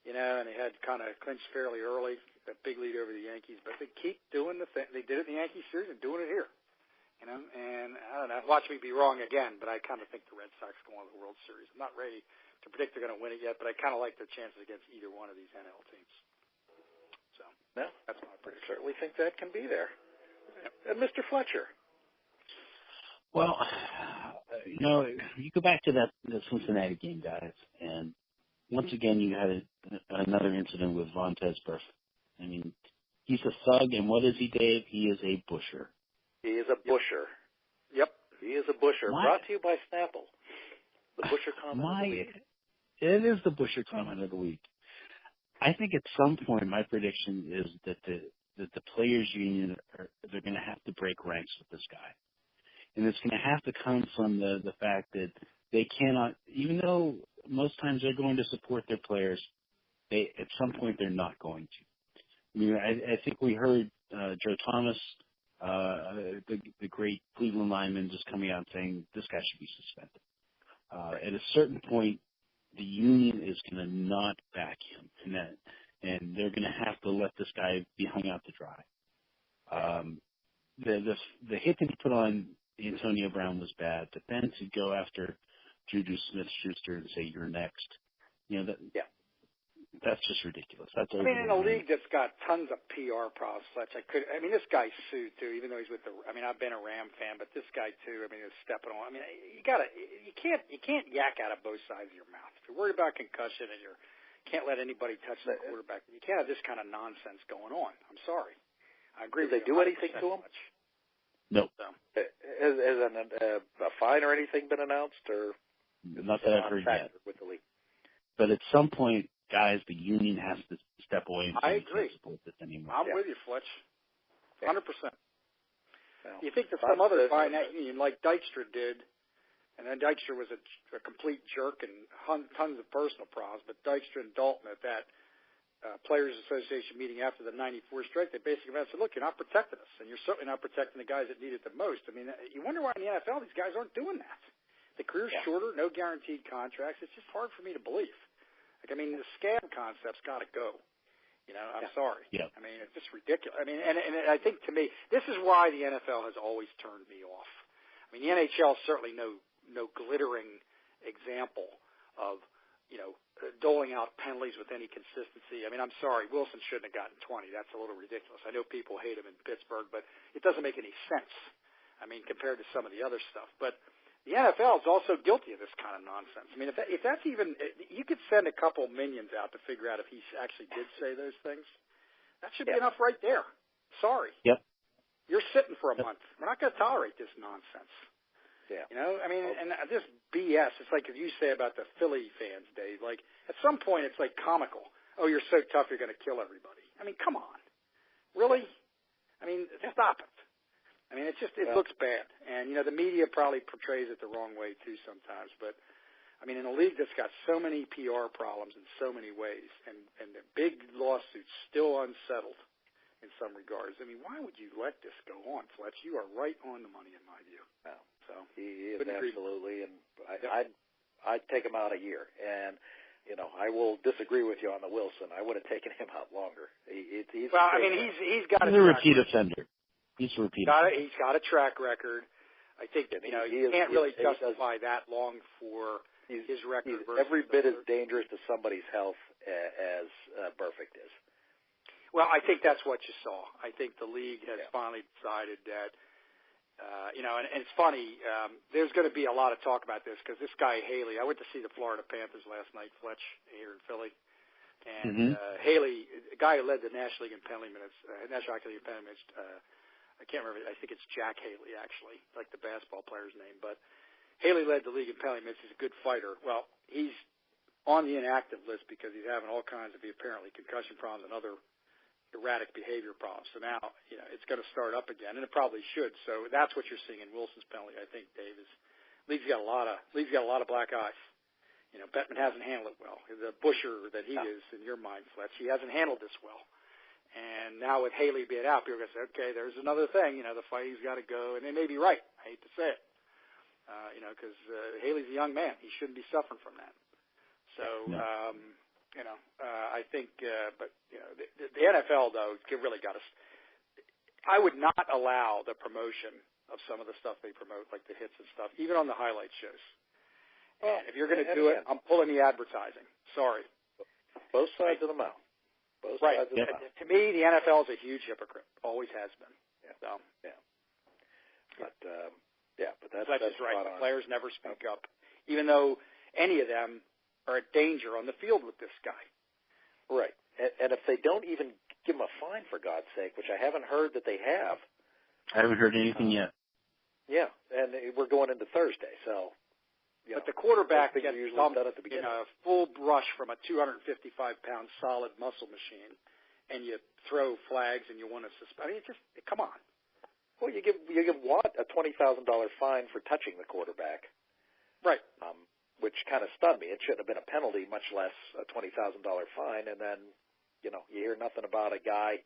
S3: and they had kind of clinched fairly early, that big lead over the Yankees. But they keep doing the thing. They did it in the Yankees series and doing it here, And I don't know. Watch me be wrong again, but I kind of think the Red Sox go on to the World Series. I'm not ready to predict they're going to win it yet, but I kind of like their chances against either one of these NL teams. So that's my prediction.
S2: I certainly think that can be there. And Mr. Fletcher.
S4: Well, you go back to the Cincinnati game, guys, and once again you had another incident with Vontaze Burfict. I mean, he's a thug, and what is he, Dave? He is a busher.
S2: He is a busher.
S3: Yep.
S2: He is a busher. Brought to you by Snapple. The busher comment of the week.
S4: It is the busher comment of the week. I think at some point my prediction is that the players' union they're going to have to break ranks with this guy, and it's going to have to come from the fact that they cannot, even though most times they're going to support their players, at some point they're not going to. I mean, I think we heard Joe Thomas, the great Cleveland lineman, just coming out saying this guy should be suspended. At a certain point, the union is going to not back him, and they're going to have to let this guy be hung out to dry. The hit that he put on Antonio Brown was bad, but then to go after Juju Smith-Schuster and say you're next, that's just ridiculous. That's
S3: in a league that's got tons of PR problems, this guy sued too, even though he's with I've been a Ram fan, but this guy too, is stepping on. You can't yak out of both sides of your mouth. If you're worried about concussion and you can't let anybody touch the quarterback, you can't have this kind of nonsense going on. I'm sorry. I agree.
S2: Did they do anything to him?
S4: No.
S2: So. Has a fine or anything been announced, or
S4: not that I've heard yet?
S2: With the league.
S4: But at some point, guys, the union has to step away and
S3: I agree.
S4: Can't support this anymore.
S3: I'm with you, Fletch. 100%.
S2: Well,
S3: you think that some other fine that union, like Dykstra did, and then Dykstra was a complete jerk and tons of personal problems, but Dykstra and Dalton at that Players Association meeting after the 94 strike, they basically said, look, you're not protecting us, and you're certainly not protecting the guys that need it the most. You wonder why in the NFL these guys aren't doing that. The career's shorter, no guaranteed contracts. It's just hard for me to believe. The scam concept's got to go. I'm sorry.
S4: Yeah.
S3: It's just ridiculous. And I think to me, this is why the NFL has always turned me off. The NHL is certainly no glittering example of, doling out penalties with any consistency. I'm sorry, Wilson shouldn't have gotten 20. That's a little ridiculous. I know people hate him in Pittsburgh, but it doesn't make any sense. Compared to some of the other stuff. But the NFL is also guilty of this kind of nonsense. If that's even, you could send a couple minions out to figure out if he actually did say those things. That should be enough right there. Sorry.
S4: Yep.
S3: You're sitting for a month. We're not going to tolerate this nonsense.
S2: Yeah.
S3: And this BS, it's like you say about the Philly fans, Dave. Like, at some point, it's like comical. Oh, you're so tough, you're going to kill everybody. Come on. Really? Stop it. It looks bad. And, the media probably portrays it the wrong way, too, sometimes. But, in a league that's got so many PR problems in so many ways and the big lawsuits still unsettled in some regards, why would you let this go on, Fletch? You are right on the money, in my view.
S2: No. So he is absolutely, and I'd take him out a year. And, I will disagree with you on the Wilson. I would have taken him out longer. He's got
S4: a repeat offender. He's a repeat offender.
S3: He's got a track record. I think, you can't really justify that long for his record.
S2: He's every bit as dangerous to somebody's health as Burfict is.
S3: Well, I think that's what you saw. I think the league has finally decided that, and it's funny, there's going to be a lot of talk about this because this guy, Haley, I went to see the Florida Panthers last night, Fletch, here in Philly. And Haley, the guy who led the National League in penalty minutes, National Hockey League in penalty minutes, I can't remember, I think it's Jack Haley, actually, like the basketball player's name. But Haley led the league in penalty minutes. He's a good fighter. Well, he's on the inactive list because he's having all kinds of, apparently, concussion problems and other erratic behavior problems. So now, it's going to start up again, and it probably should. So that's what you're seeing in Wilson's penalty, I think, Dave, is league's got a lot of black eyes. Bettman hasn't handled it well. The busher that he is, in your mind, Fletch, he hasn't handled this well. And now with Haley being out, people are going to say, okay, there's another thing. The fighting's got to go. And they may be right. I hate to say it. Because Haley's a young man. He shouldn't be suffering from that. So, I think, the NFL, though, really got us. I would not allow the promotion of some of the stuff they promote, like the hits and stuff, even on the highlight shows. And if you're going to do it, I'm pulling the advertising. Sorry.
S2: Both sides of the mouth. Both sides of the mouth.
S3: To me, the NFL is a huge hypocrite. Always has been.
S2: Yeah.
S3: So
S2: yeah, but that's
S3: Fletcher's right.
S2: spot
S3: The
S2: on.
S3: players never speak up, even though any of them are at danger on the field with this guy.
S2: Right, and if they don't even give him a fine, for God's sake, which I haven't heard that they have.
S4: I haven't heard anything yet.
S2: Yeah, and we're going into Thursday, so.
S3: But the quarterback gets dumped
S2: at the
S3: in a full brush from a 255-pound solid muscle machine, and you throw flags and you want to suspend. I mean, come on.
S2: Well, you give Watt a $20,000 fine for touching the quarterback,
S3: right?
S2: Which kind of stunned me. It shouldn't have been a penalty, much less a $20,000 fine. And then, you hear nothing about a guy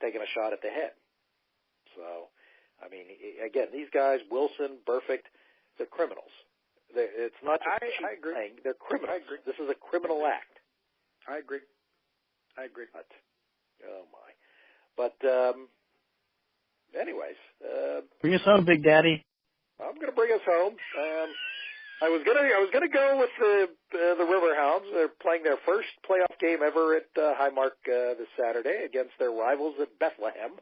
S2: taking a shot at the head. So, I mean, again, these guys, Wilson, Burfict, they're criminals. It's not just
S3: I agree.
S2: Playing, they're criminals.
S3: I agree.
S2: This is a criminal act.
S3: I agree.
S2: But, oh my. But, anyways.
S4: Bring us home, Big Daddy.
S2: I'm going to bring us home. I was gonna go with the Riverhounds. They're playing their first playoff game ever at Highmark this Saturday against their rivals at Bethlehem.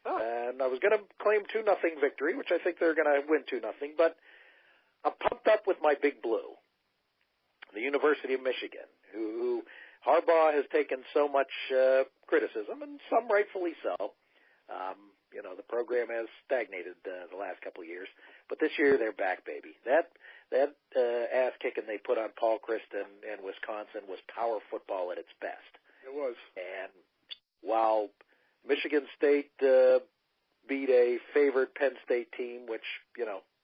S2: Oh. And I was going to claim 2-0 victory, which I think they're going to win 2-0. But I'm pumped up with my Big Blue, the University of Michigan, who Harbaugh has taken so much criticism, and some rightfully so. The program has stagnated the last couple of years, but this year they're back, baby. That ass kicking they put on Paul Christ and Wisconsin was power football at its best.
S3: It was.
S2: And while Michigan State beat a favored Penn State team, which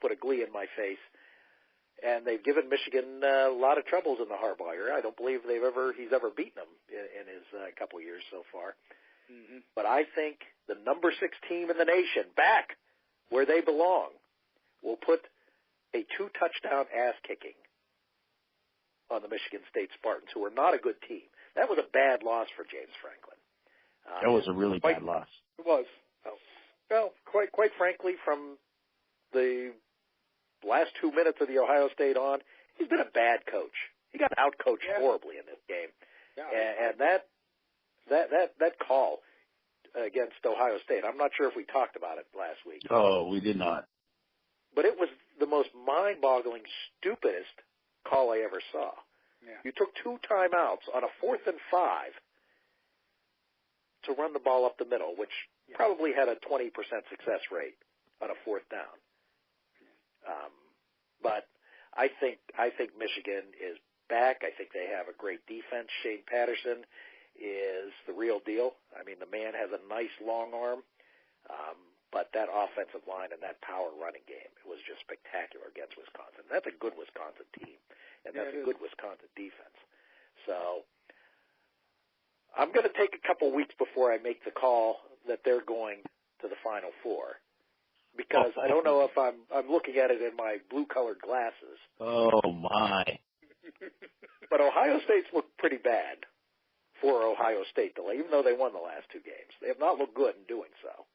S2: put a glee in my face, and they've given Michigan a lot of troubles in the Harbaugh era. I don't believe he's ever beaten them in his couple of years so far.
S3: Mm-hmm.
S2: But I think the number 6 team in the nation, back where they belong, will put a 2-touchdown ass kicking on the Michigan State Spartans, who are not a good team. That was a bad loss for James Franklin.
S4: That was a really bad loss.
S3: It was.
S2: Well, quite frankly, from the last 2 minutes of the Ohio State on, he's been a bad coach. He got out-coached horribly in this game.
S3: Yeah,
S2: and that call against Ohio State, I'm not sure if we talked about it last week.
S4: Oh, we did not.
S2: But it was the most mind-boggling, stupidest call I ever saw.
S3: Yeah. You
S2: took 2 timeouts on a 4th and 5 to run the ball up the middle, which probably had a 20% success rate on a 4th down. But I think Michigan is back. I think they have a great defense. Shane Patterson is the real deal. I mean, the man has a nice long arm, but that offensive line and that power running game, it was just spectacular against Wisconsin. That's a good Wisconsin team, and that's a good Wisconsin defense. So I'm going to take a couple weeks before I make the call that they're going to the Final Four, because I don't know if I'm looking at it in my blue-colored glasses.
S4: Oh, my.
S2: But Ohio State's looked pretty bad for Ohio State, even though they won the last 2 games. They have not looked good in doing so.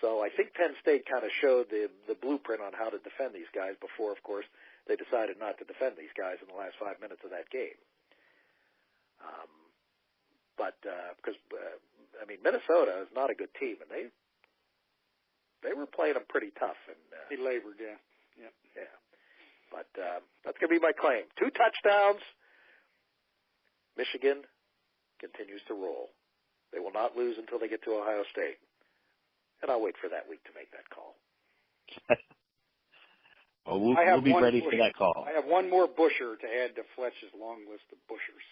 S2: So I think Penn State kind of showed the blueprint on how to defend these guys before, of course, they decided not to defend these guys in the last 5 minutes of that game. Because Minnesota is not a good team, and they were playing them pretty tough. And
S3: they labored, yeah.
S2: But that's going to be my claim. 2 touchdowns. Michigan continues to roll. They will not lose until they get to Ohio State. And I'll wait for that week to make that call.
S4: Well, we'll be ready for that call.
S3: I have one more busher to add to Fletch's long list of bushers.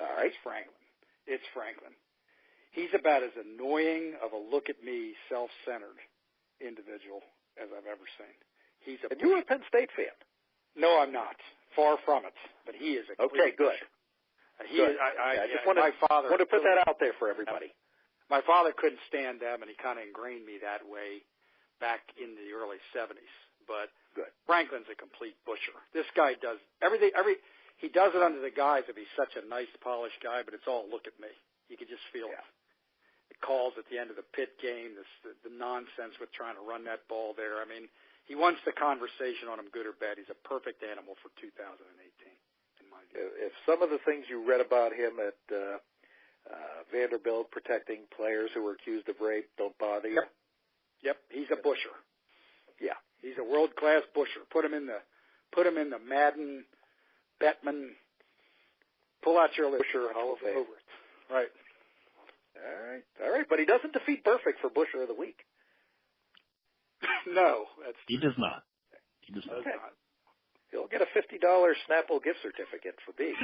S2: All right.
S3: It's Franklin. He's about as annoying of a look-at-me, self-centered individual as I've ever seen.
S2: And you're a Penn State fan?
S3: No, I'm not. Far from it. But he is a
S2: okay. Good. I just want to put that out there for everybody.
S3: My father couldn't stand them, and he kind of ingrained me that way back in the early 70s. But Franklin's a complete busher. This guy does everything. He does it under the guise of he's such a nice, polished guy, but it's all look at me. You can just feel it. The calls at the end of the Pitt game, the nonsense with trying to run that ball there. I mean, he wants the conversation on him, good or bad. He's a perfect animal for 2018, in my view.
S2: If some of the things you read about him at Vanderbilt protecting players who were accused of rape. Don't bother you.
S3: Yep. He's a busher.
S2: Yeah.
S3: He's a world-class busher. Put him in the Madden, Bettman, pull out your list.
S2: Busher Hall of Fame.
S3: Over it. Right.
S2: All right. But he doesn't defeat Burfict for Busher of the Week.
S3: No.
S4: He does not. He does not.
S2: Okay. He'll get a $50 Snapple gift certificate for being.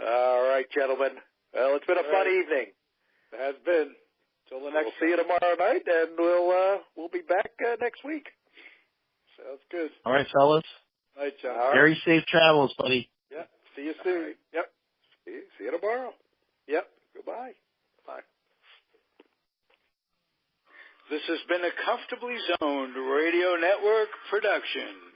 S2: All right, gentlemen. Well, it's been a fun evening.
S3: It has been. Till the next.
S2: We'll see you tomorrow night, and we'll be back next week.
S3: Sounds good.
S4: All right, fellas.
S3: Night, John.
S4: Very safe travels, buddy.
S3: Yep. See you soon.
S2: Right.
S3: Yep.
S2: See you tomorrow.
S3: Yep.
S2: Goodbye. Bye.
S5: This has been a Comfortably Zoned Radio Network production.